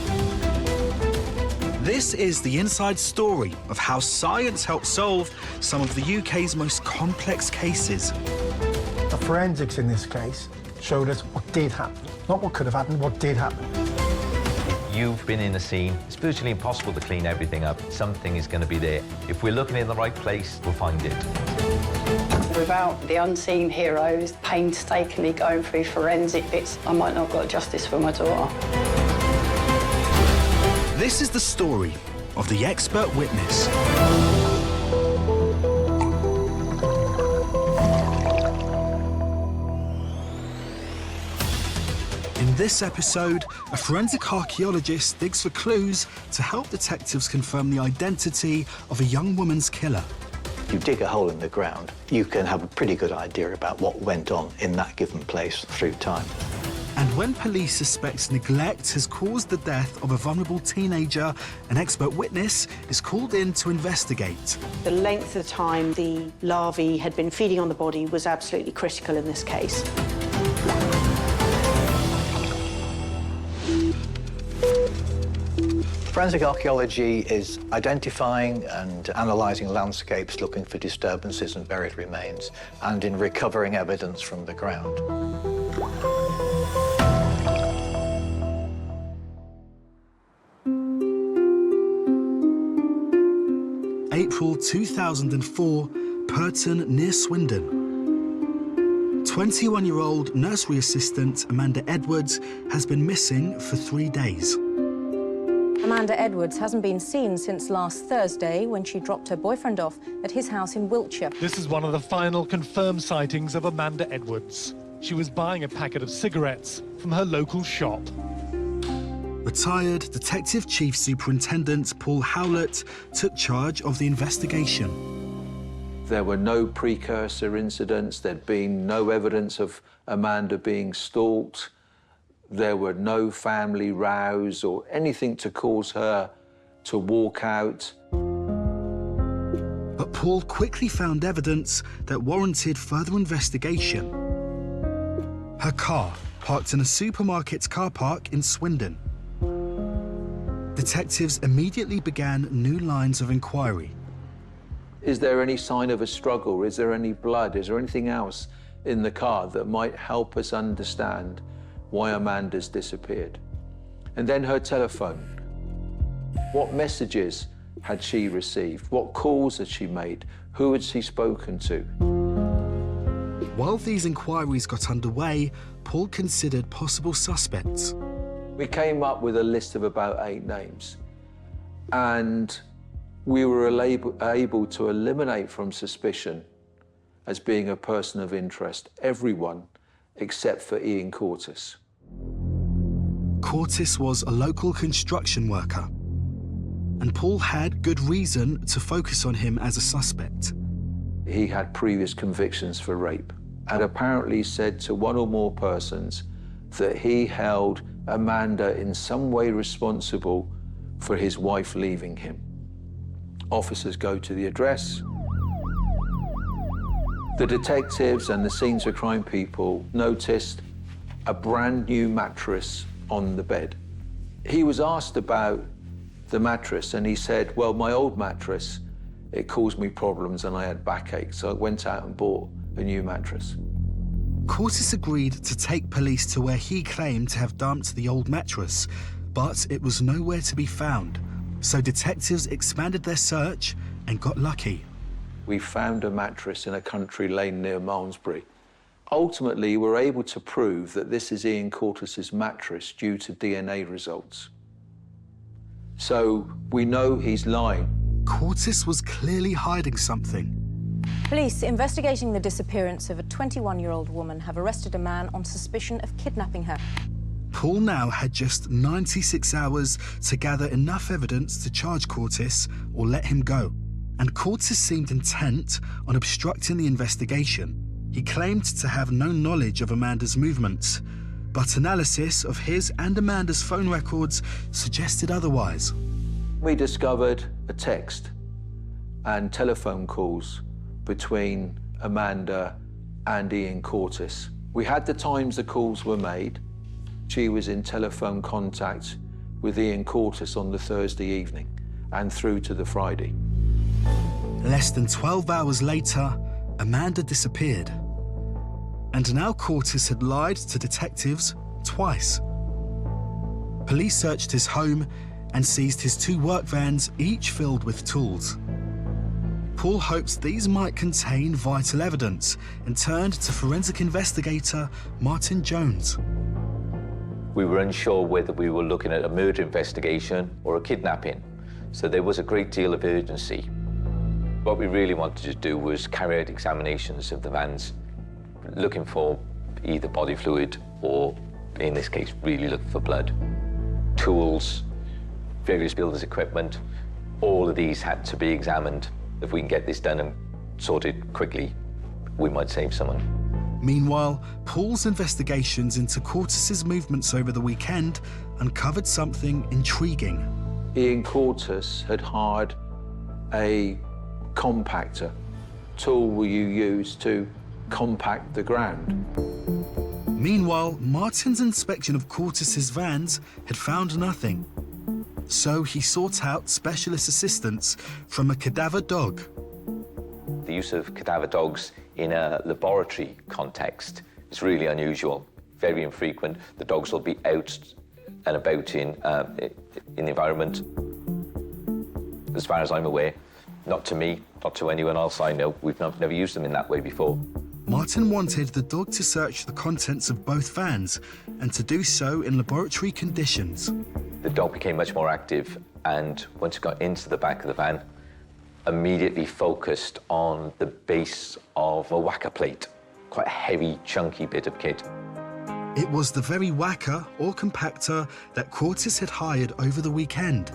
This is the inside story of how science helped solve some of the UK's most complex cases. The forensics in this case showed us what did happen. Not what could have happened, what did happen. You've been in the scene. It's virtually impossible to clean everything up. Something is going to be there. If we're looking in the right place, we'll find it. Without the unseen heroes painstakingly going through forensic bits, I might not have got justice for my daughter. This is the story of the expert witness. In this episode, a forensic archaeologist digs for clues to help detectives confirm the identity of a young woman's killer. You dig a hole in the ground, you can have a pretty good idea about what went on in that given place through time. And when police suspect neglect has caused the death of a vulnerable teenager, an expert witness is called in to investigate. The length of time the larvae had been feeding on the body was absolutely critical in this case. Forensic archaeology is identifying and analysing landscapes looking for disturbances and buried remains, and in recovering evidence from the ground. April 2004, Purton near Swindon. 21-year-old nursery assistant Amanda Edwards has been missing for 3 days. Amanda Edwards hasn't been seen since last Thursday when she dropped her boyfriend off at his house in Wiltshire. This is one of the final confirmed sightings of Amanda Edwards. She was buying a packet of cigarettes from her local shop. Retired Detective Chief Superintendent Paul Howlett took charge of the investigation. There were no precursor incidents. There'd been no evidence of Amanda being stalked. There were no family rows or anything to cause her to walk out. But Paul quickly found evidence that warranted further investigation. Her car, parked in a supermarket's car park in Swindon. Detectives immediately began new lines of inquiry. Is there any sign of a struggle? Is there any blood? Is there anything else in the car that might help us understand why Amanda's disappeared? And then her telephone. What messages had she received? What calls had she made? Who had she spoken to? While these inquiries got underway, Paul considered possible suspects. We came up with a list of about 8 names, and we were able to eliminate from suspicion as being a person of interest everyone except for Ian Cortis. Cortis was a local construction worker, and Paul had good reason to focus on him as a suspect. He had previous convictions for rape and apparently said to one or more persons that he held Amanda in some way responsible for his wife leaving him. Officers go to the address. The detectives and the scenes of crime people noticed a brand new mattress on the bed. He was asked about the mattress and he said, well, my old mattress, it caused me problems and I had backache, so I went out and bought a new mattress. Cortis agreed to take police to where he claimed to have dumped the old mattress, but it was nowhere to be found. So detectives expanded their search and got lucky. We found a mattress in a country lane near Malmesbury. Ultimately, we're able to prove that this is Ian Cortis's mattress due to DNA results. So we know he's lying. Cortis was clearly hiding something. Police investigating the disappearance of a 21-year-old woman have arrested a man on suspicion of kidnapping her. Paul now had just 96 hours to gather enough evidence to charge Cortis or let him go. And Cortis seemed intent on obstructing the investigation. He claimed to have no knowledge of Amanda's movements, but analysis of his and Amanda's phone records suggested otherwise. We discovered a text and telephone calls between Amanda and Ian Cortis. We had the times the calls were made. She was in telephone contact with Ian Cortis on the Thursday evening and through to the Friday. Less than 12 hours later, Amanda disappeared. And now Cortis had lied to detectives twice. Police searched his home and seized his 2 work vans, each filled with tools. Paul hopes these might contain vital evidence and turned to forensic investigator Martin Jones. We were unsure whether we were looking at a murder investigation or a kidnapping, so there was a great deal of urgency. What we really wanted to do was carry out examinations of the vans, looking for either body fluid or, in this case, really looking for blood. Tools, various builders' equipment, all of these had to be examined. If we can get this done and sorted quickly, we might save someone. Meanwhile, Paul's investigations into Cortis's movements over the weekend uncovered something intriguing. Ian Cortis had hired a compactor. Tool will you use to compact the ground? Meanwhile, Martin's inspection of Cortis's vans had found nothing. So he sought out specialist assistance from a cadaver dog. The use of cadaver dogs in a laboratory context is really unusual, very infrequent. The dogs will be out and about in the environment. As far as I'm aware, not to me, not to anyone else I know. We've never used them in that way before. Martin wanted the dog to search the contents of both vans and to do so in laboratory conditions. The dog became much more active, and once it got into the back of the van, immediately focused on the base of a whacker plate, quite a heavy, chunky bit of kit. It was the very whacker or compactor that Cortis had hired over the weekend.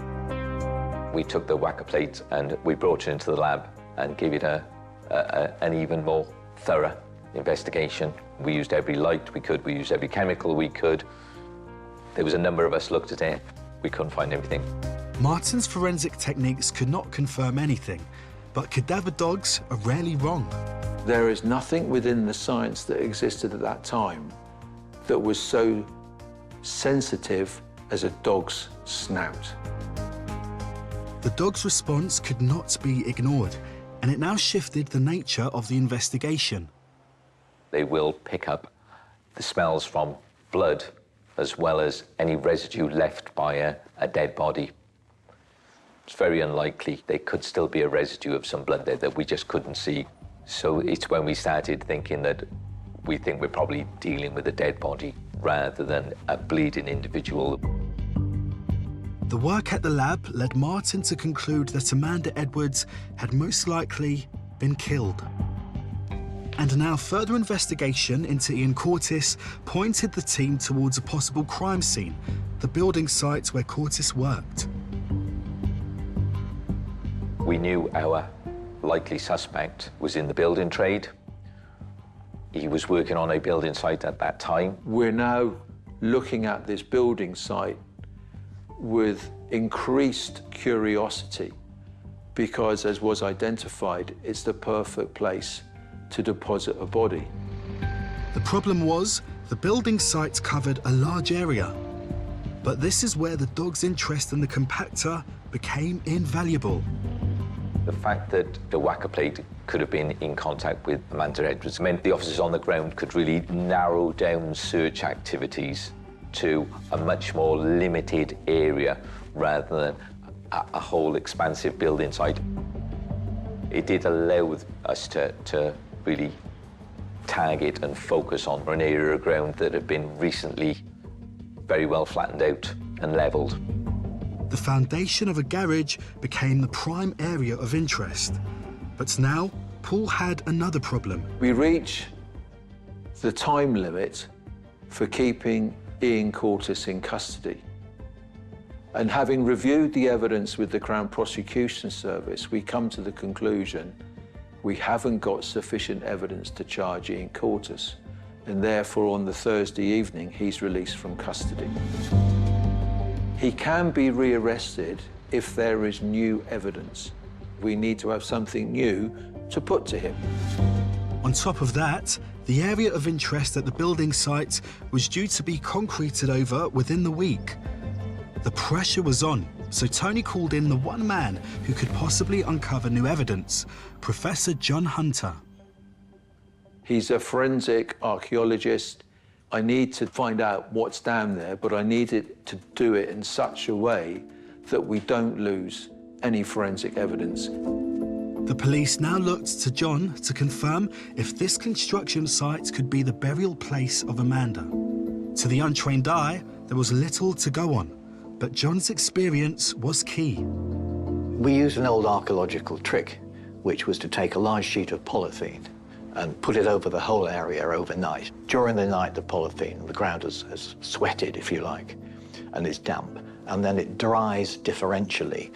We took the whacker plate and we brought it into the lab and gave it an even more thorough investigation. We used every light we could, we used every chemical we could. There was a number of us looked at it, we couldn't find anything. Martin's forensic techniques could not confirm anything, but cadaver dogs are rarely wrong. There is nothing within the science that existed at that time that was so sensitive as a dog's snout. The dog's response could not be ignored, and it now shifted the nature of the investigation. They will pick up the smells from blood as well as any residue left by a dead body. It's very unlikely there could still be a residue of some blood there that we just couldn't see. So it's when we started thinking that we think we're probably dealing with a dead body rather than a bleeding individual. The work at the lab led Martin to conclude that Amanda Edwards had most likely been killed. And now further investigation into Ian Curtis pointed the team towards a possible crime scene, the building site where Curtis worked. We knew our likely suspect was in the building trade. He was working on a building site at that time. We're now looking at this building site with increased curiosity because, as was identified, it's the perfect place to deposit a body. The problem was the building site covered a large area. But this is where the dog's interest in the compactor became invaluable. The fact that the whacker plate could have been in contact with Amanda Edwards meant the officers on the ground could really narrow down search activities to a much more limited area rather than a whole expansive building site. It did allow us to really target and focus on an area of ground that had been recently very well flattened out and levelled. The foundation of a garage became the prime area of interest. But now, Paul had another problem. We reach the time limit for keeping Ian Curtis in custody. And having reviewed the evidence with the Crown Prosecution Service, we come to the conclusion we haven't got sufficient evidence to charge Ian Curtis, and therefore on the Thursday evening he's released from custody. He can be rearrested if there is new evidence. We need to have something new to put to him. On top of that, the area of interest at the building site was due to be concreted over within the week. The pressure was on, so Tony called in the one man who could possibly uncover new evidence, Professor John Hunter. He's a forensic archaeologist. I need to find out what's down there, but I need it to do it in such a way that we don't lose any forensic evidence. The police now looked to John to confirm if this construction site could be the burial place of Amanda. To the untrained eye, there was little to go on, but John's experience was key. We used an old archaeological trick, which was to take a large sheet of polythene and put it over the whole area overnight. During the night, the polythene, the ground has sweated, if you like, and it's damp, and then it dries differentially.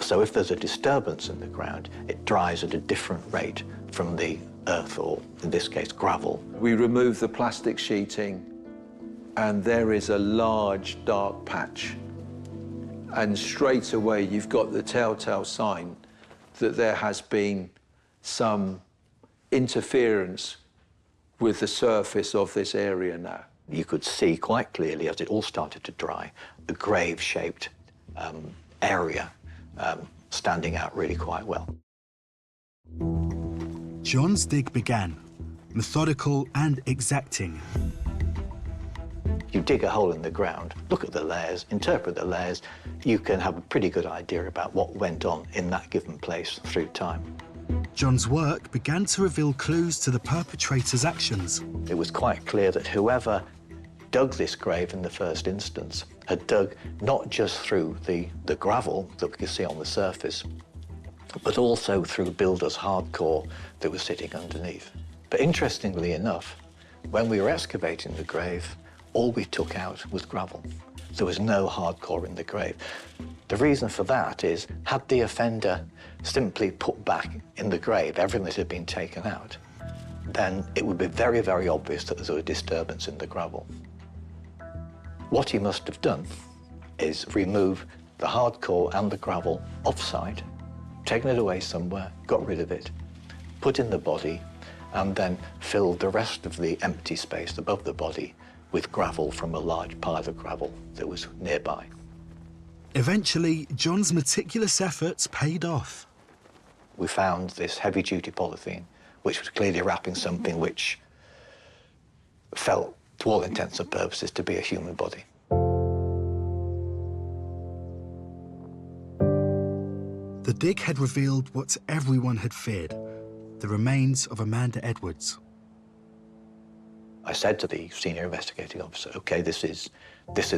So if there's a disturbance in the ground, it dries at a different rate from the earth, or in this case, gravel. We remove the plastic sheeting, and there is a large dark patch. And straight away, you've got the telltale sign that there has been some interference with the surface of this area now. You could see quite clearly, as it all started to dry, the grave-shaped area standing out really quite well. John's dig began, methodical and exacting. You dig a hole in the ground, look at the layers, interpret the layers, you can have a pretty good idea about what went on in that given place through time. John's work began to reveal clues to the perpetrator's actions. It was quite clear that whoever dug this grave in the first instance had dug not just through the gravel that we could see on the surface, but also through builder's hardcore that was sitting underneath. But interestingly enough, when we were excavating the grave, all we took out was gravel. There was no hardcore in the grave. The reason for that is, had the offender simply put back in the grave everything that had been taken out, then it would be very, very obvious that there was a disturbance in the gravel. What he must have done is remove the hardcore and the gravel off-site, taken it away somewhere, got rid of it, put in the body, and then filled the rest of the empty space above the body with gravel from a large pile of gravel that was nearby. Eventually, John's meticulous efforts paid off. We found this heavy-duty polythene, which was clearly wrapping something which felt, to all intents and purposes, to be a human body. The dig had revealed what everyone had feared, the remains of Amanda Edwards. I said to the senior investigating officer, OK, this is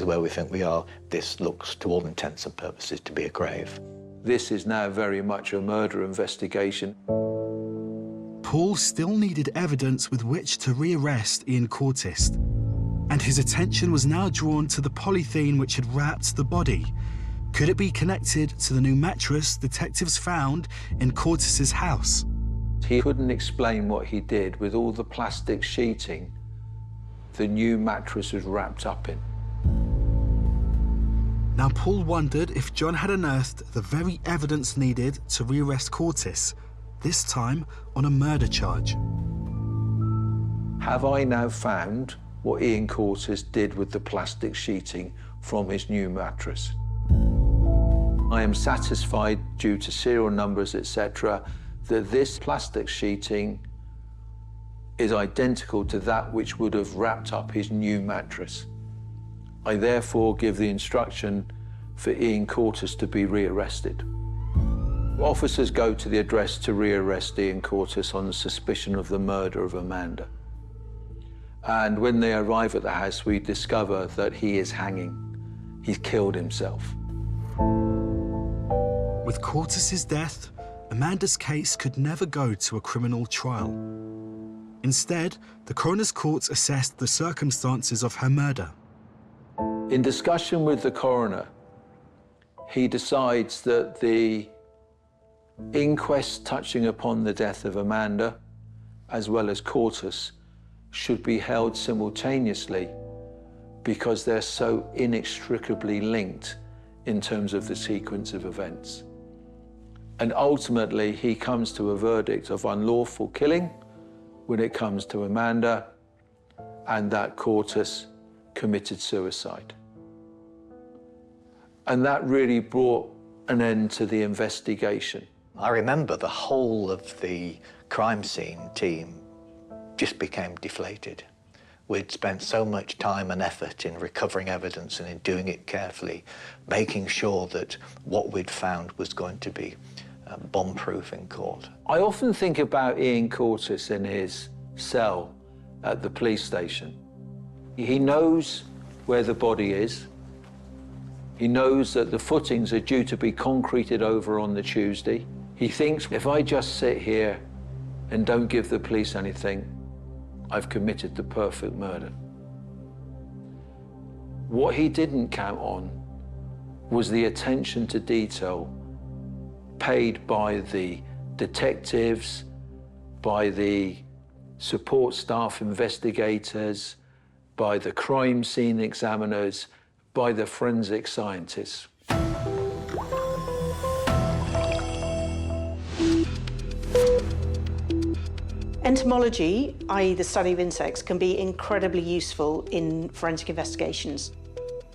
where we think we are. This looks, to all intents and purposes, to be a grave. This is now very much a murder investigation. Paul still needed evidence with which to rearrest Ian Curtis, and his attention was now drawn to the polythene which had wrapped the body. Could it be connected to the new mattress detectives found in Curtis's house? He couldn't explain what he did with all the plastic sheeting the new mattress was wrapped up in. Now Paul wondered if John had unearthed the very evidence needed to rearrest Curtis, this time on a murder charge. Have I now found what Ian Curtis did with the plastic sheeting from his new mattress? I am satisfied, due to serial numbers, etc., that this plastic sheeting is identical to that which would have wrapped up his new mattress. I therefore give the instruction for Ian Curtis to be rearrested. Officers go to the address to rearrest Ian Curtis on the suspicion of the murder of Amanda. And when they arrive at the house, we discover that he is hanging. He's killed himself. With Curtis's death, Amanda's case could never go to a criminal trial. Instead, the coroner's court assessed the circumstances of her murder. In discussion with the coroner, he decides that the inquest touching upon the death of Amanda, as well as Curtis, should be held simultaneously because they're so inextricably linked in terms of the sequence of events. And ultimately, he comes to a verdict of unlawful killing when it comes to Amanda, and that Curtis committed suicide. And that really brought an end to the investigation. I remember the whole of the crime scene team just became deflated. We'd spent so much time and effort in recovering evidence and in doing it carefully, making sure that what we'd found was going to be bomb-proof in court. I often think about Ian Curtis in his cell at the police station. He knows where the body is. He knows that the footings are due to be concreted over on the Tuesday. He thinks, if I just sit here and don't give the police anything, I've committed the perfect murder. What he didn't count on was the attention to detail paid by the detectives, by the support staff investigators, by the crime scene examiners, by the forensic scientists. Entomology, i.e. the study of insects, can be incredibly useful in forensic investigations.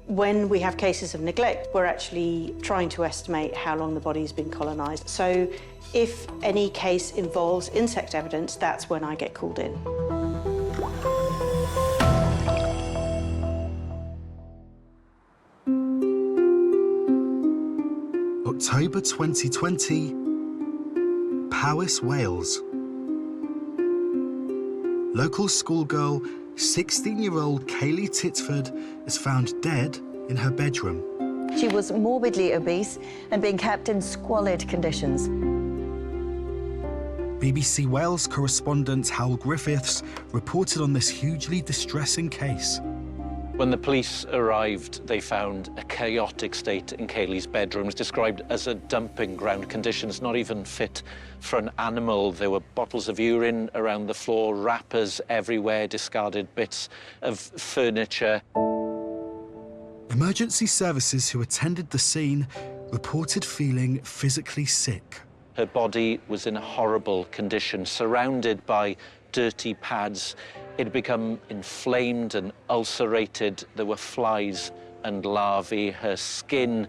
When we have cases of neglect, we're actually trying to estimate how long the body's been colonised. So if any case involves insect evidence, that's when I get called in. October 2020, Powys, Wales. Local schoolgirl, 16-year-old Kaylee Titford, is found dead in her bedroom. She was morbidly obese and being kept in squalid conditions. BBC Wales correspondent Hal Griffiths reported on this hugely distressing case. When the police arrived, they found a chaotic state in Kaylee's bedroom. It's described as a dumping ground, conditions not even fit for an animal. There were bottles of urine around the floor, wrappers everywhere, discarded bits of furniture. Emergency services who attended the scene reported feeling physically sick. Her body was in a horrible condition, surrounded by dirty pads. It had become inflamed and ulcerated. There were flies and larvae. Her skin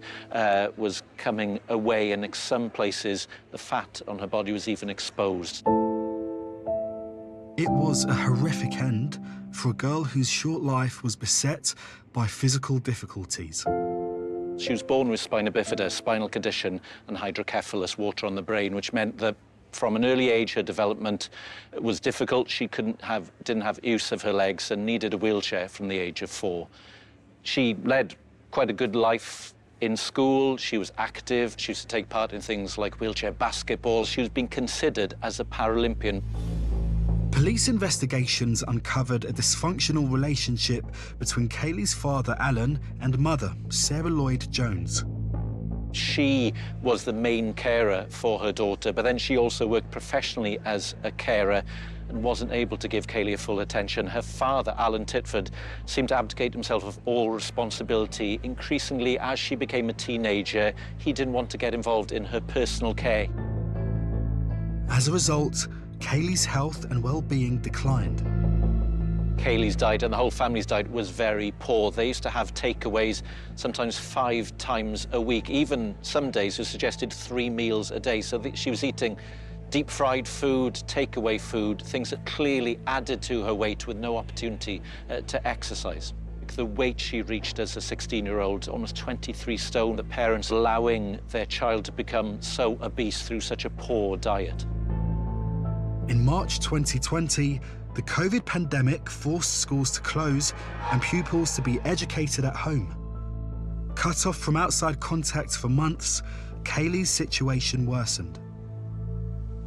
was coming away, and in some places the fat on her body was even exposed. It was a horrific end for a girl whose short life was beset by physical difficulties. She was born with spina bifida, spinal condition, and hydrocephalus, water on the brain, which meant that from an early age her development was difficult. She didn't have use of her legs and needed a wheelchair from the age of 4. She led quite a good life in school. She was active. She used to take part in things like wheelchair basketball. She was being considered as a Paralympian. Police investigations uncovered a dysfunctional relationship between Kaylee's father, Alan, and mother, Sarah Lloyd Jones. She was the main carer for her daughter, but then she also worked professionally as a carer and wasn't able to give Kaylee full attention. Her father, Alan Titford, seemed to abdicate himself of all responsibility. Increasingly, as she became a teenager, he didn't want to get involved in her personal care. As a result, Kaylee's health and well-being declined. Kaylee's diet and the whole family's diet was very poor. They used to have takeaways sometimes 5 times a week. Even some days who suggested 3 meals a day. So she was eating deep-fried food, takeaway food, things that clearly added to her weight with no opportunity to exercise. The weight she reached as a 16-year-old, almost 23 stone, the parents allowing their child to become so obese through such a poor diet. In March 2020, the COVID pandemic forced schools to close and pupils to be educated at home. Cut off from outside contact for months, Kaylee's situation worsened.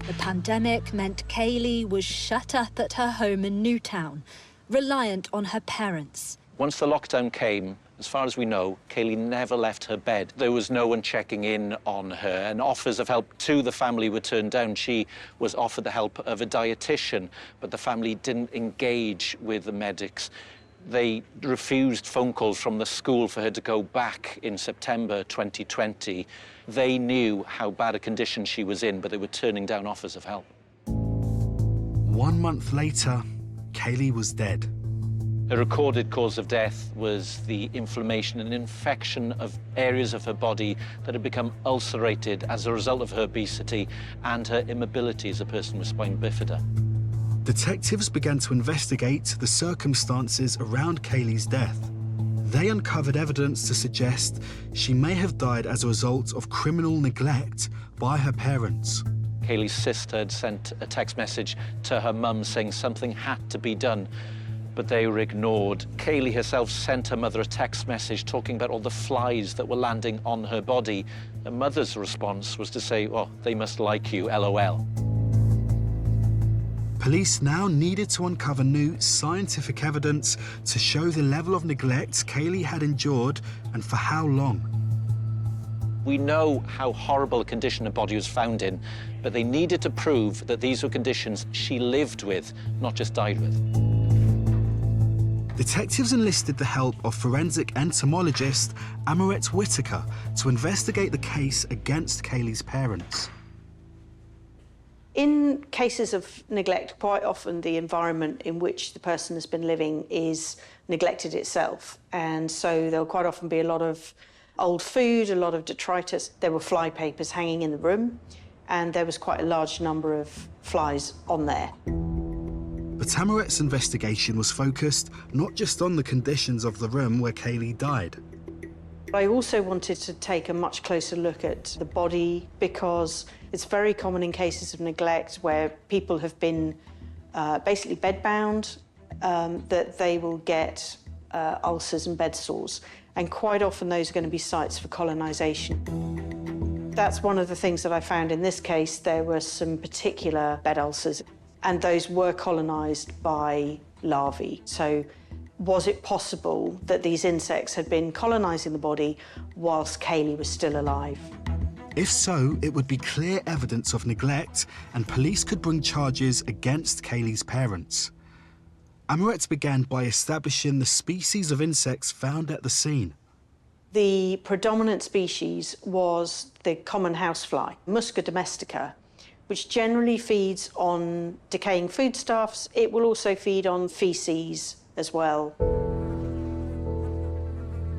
The pandemic meant Kaylee was shut up at her home in Newtown, reliant on her parents. Once the lockdown came, as far as we know, Kaylee never left her bed. There was no one checking in on her, and offers of help to the family were turned down. She was offered the help of a dietitian, but the family didn't engage with the medics. They refused phone calls from the school for her to go back in September 2020. They knew how bad a condition she was in, but they were turning down offers of help. 1 month later, Kaylee was dead. The recorded cause of death was the inflammation and infection of areas of her body that had become ulcerated as a result of her obesity and her immobility as a person with spina bifida. Detectives began to investigate the circumstances around Kaylee's death. They uncovered evidence to suggest she may have died as a result of criminal neglect by her parents. Kaylee's sister had sent a text message to her mum saying something had to be done, but they were ignored. Kaylee herself sent her mother a text message talking about all the flies that were landing on her body. Her mother's response was to say, "Oh, they must like you, LOL." Police now needed to uncover new scientific evidence to show the level of neglect Kaylee had endured and for how long. We know how horrible a condition her body was found in, but they needed to prove that these were conditions she lived with, not just died with. Detectives enlisted the help of forensic entomologist Amaret Whitaker to investigate the case against Kaylee's parents. In cases of neglect, quite often the environment in which the person has been living is neglected itself. And so there'll quite often be a lot of old food, a lot of detritus. There were fly papers hanging in the room, and there was quite a large number of flies on there. But Amaret's investigation was focused not just on the conditions of the room where Kaylee died. I also wanted to take a much closer look at the body, because it's very common in cases of neglect where people have been basically bedbound, that they will get ulcers and bed sores. And quite often those are going to be sites for colonisation. That's one of the things that I found in this case. There were some particular bed ulcers, and those were colonised by larvae. So was it possible that these insects had been colonising the body whilst Kaylee was still alive? If so, it would be clear evidence of neglect, and police could bring charges against Kaylee's parents. Amaret began by establishing the species of insects found at the scene. The predominant species was the common housefly, Musca domestica, which generally feeds on decaying foodstuffs. It will also feed on faeces as well.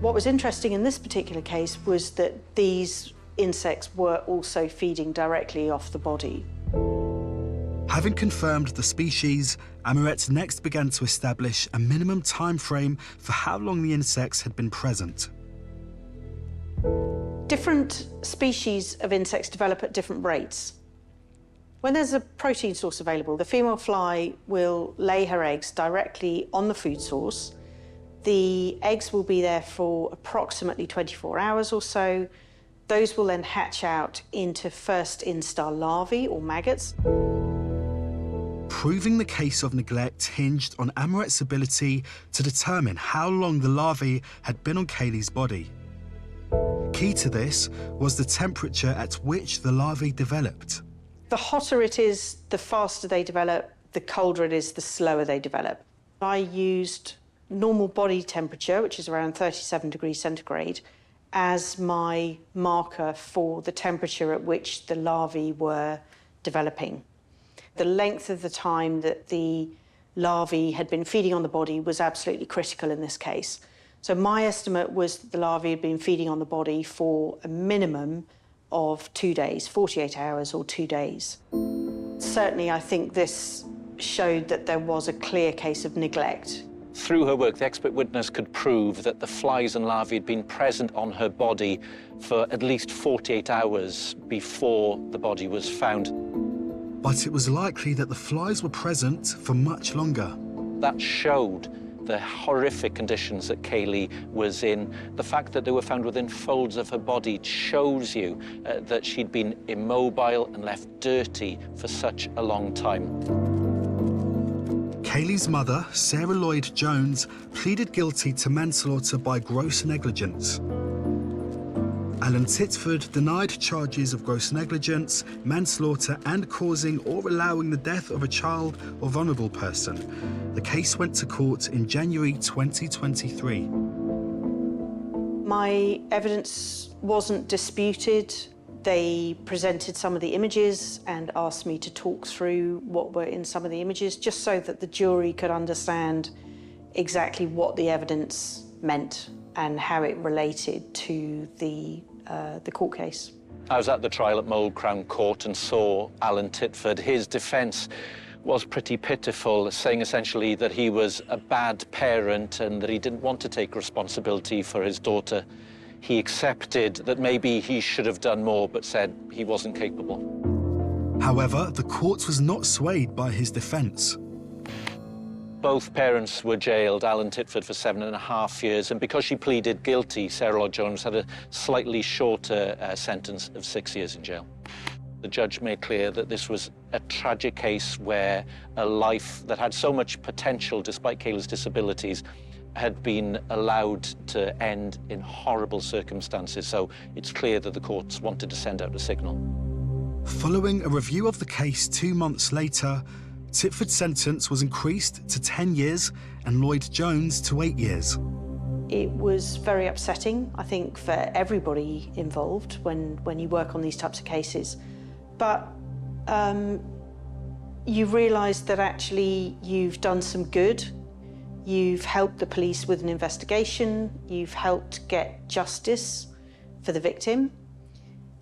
What was interesting in this particular case was that these insects were also feeding directly off the body. Having confirmed the species, Amoret next began to establish a minimum time frame for how long the insects had been present. Different species of insects develop at different rates. When there's a protein source available, the female fly will lay her eggs directly on the food source. The eggs will be there for approximately 24 hours or so. Those will then hatch out into first instar larvae or maggots. Proving the case of neglect hinged on Amoret's ability to determine how long the larvae had been on Kaylee's body. Key to this was the temperature at which the larvae developed. The hotter it is, the faster they develop. The colder it is, the slower they develop. I used normal body temperature, which is around 37 degrees centigrade, as my marker for the temperature at which the larvae were developing. The length of the time that the larvae had been feeding on the body was absolutely critical in this case. So my estimate was that the larvae had been feeding on the body for a minimum of 2 days, 48 hours or 2 days. Certainly, I think this showed that there was a clear case of neglect. Through her work, the expert witness could prove that the flies and larvae had been present on her body for at least 48 hours before the body was found. But it was likely that the flies were present for much longer. That showed the horrific conditions that Kaylee was in. The fact that they were found within folds of her body shows you that she'd been immobile and left dirty for such a long time. Kaylee's mother, Sarah Lloyd Jones, pleaded guilty to manslaughter by gross negligence. Alan Titford denied charges of gross negligence, manslaughter, and causing or allowing the death of a child or vulnerable person. The case went to court in January 2023. My evidence wasn't disputed. They presented some of the images and asked me to talk through what were in some of the images, just so that the jury could understand exactly what the evidence meant and how it related to the court case. I was at the trial at Mold Crown Court and saw Alan Titford. His defence was pretty pitiful, saying essentially that he was a bad parent and that he didn't want to take responsibility for his daughter. He accepted that maybe he should have done more, but said he wasn't capable. However, the court was not swayed by his defence. Both parents were jailed, Alan Titford for 7.5 years, and because she pleaded guilty, Sarah Lloyd Jones had a slightly shorter sentence of 6 years in jail. The judge made clear that this was a tragic case where a life that had so much potential, despite Kayla's disabilities, had been allowed to end in horrible circumstances. So it's clear that the courts wanted to send out a signal. Following a review of the case 2 months later, Titford's sentence was increased to 10 years and Lloyd Jones to 8 years. It was very upsetting, I think, for everybody involved when you work on these types of cases. But you realise that actually you've done some good. You've helped the police with an investigation. You've helped get justice for the victim.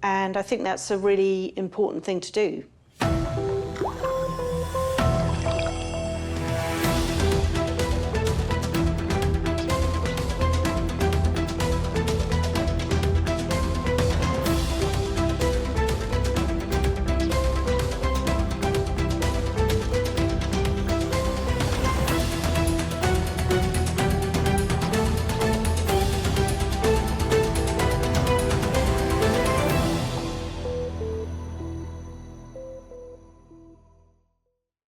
And I think that's a really important thing to do.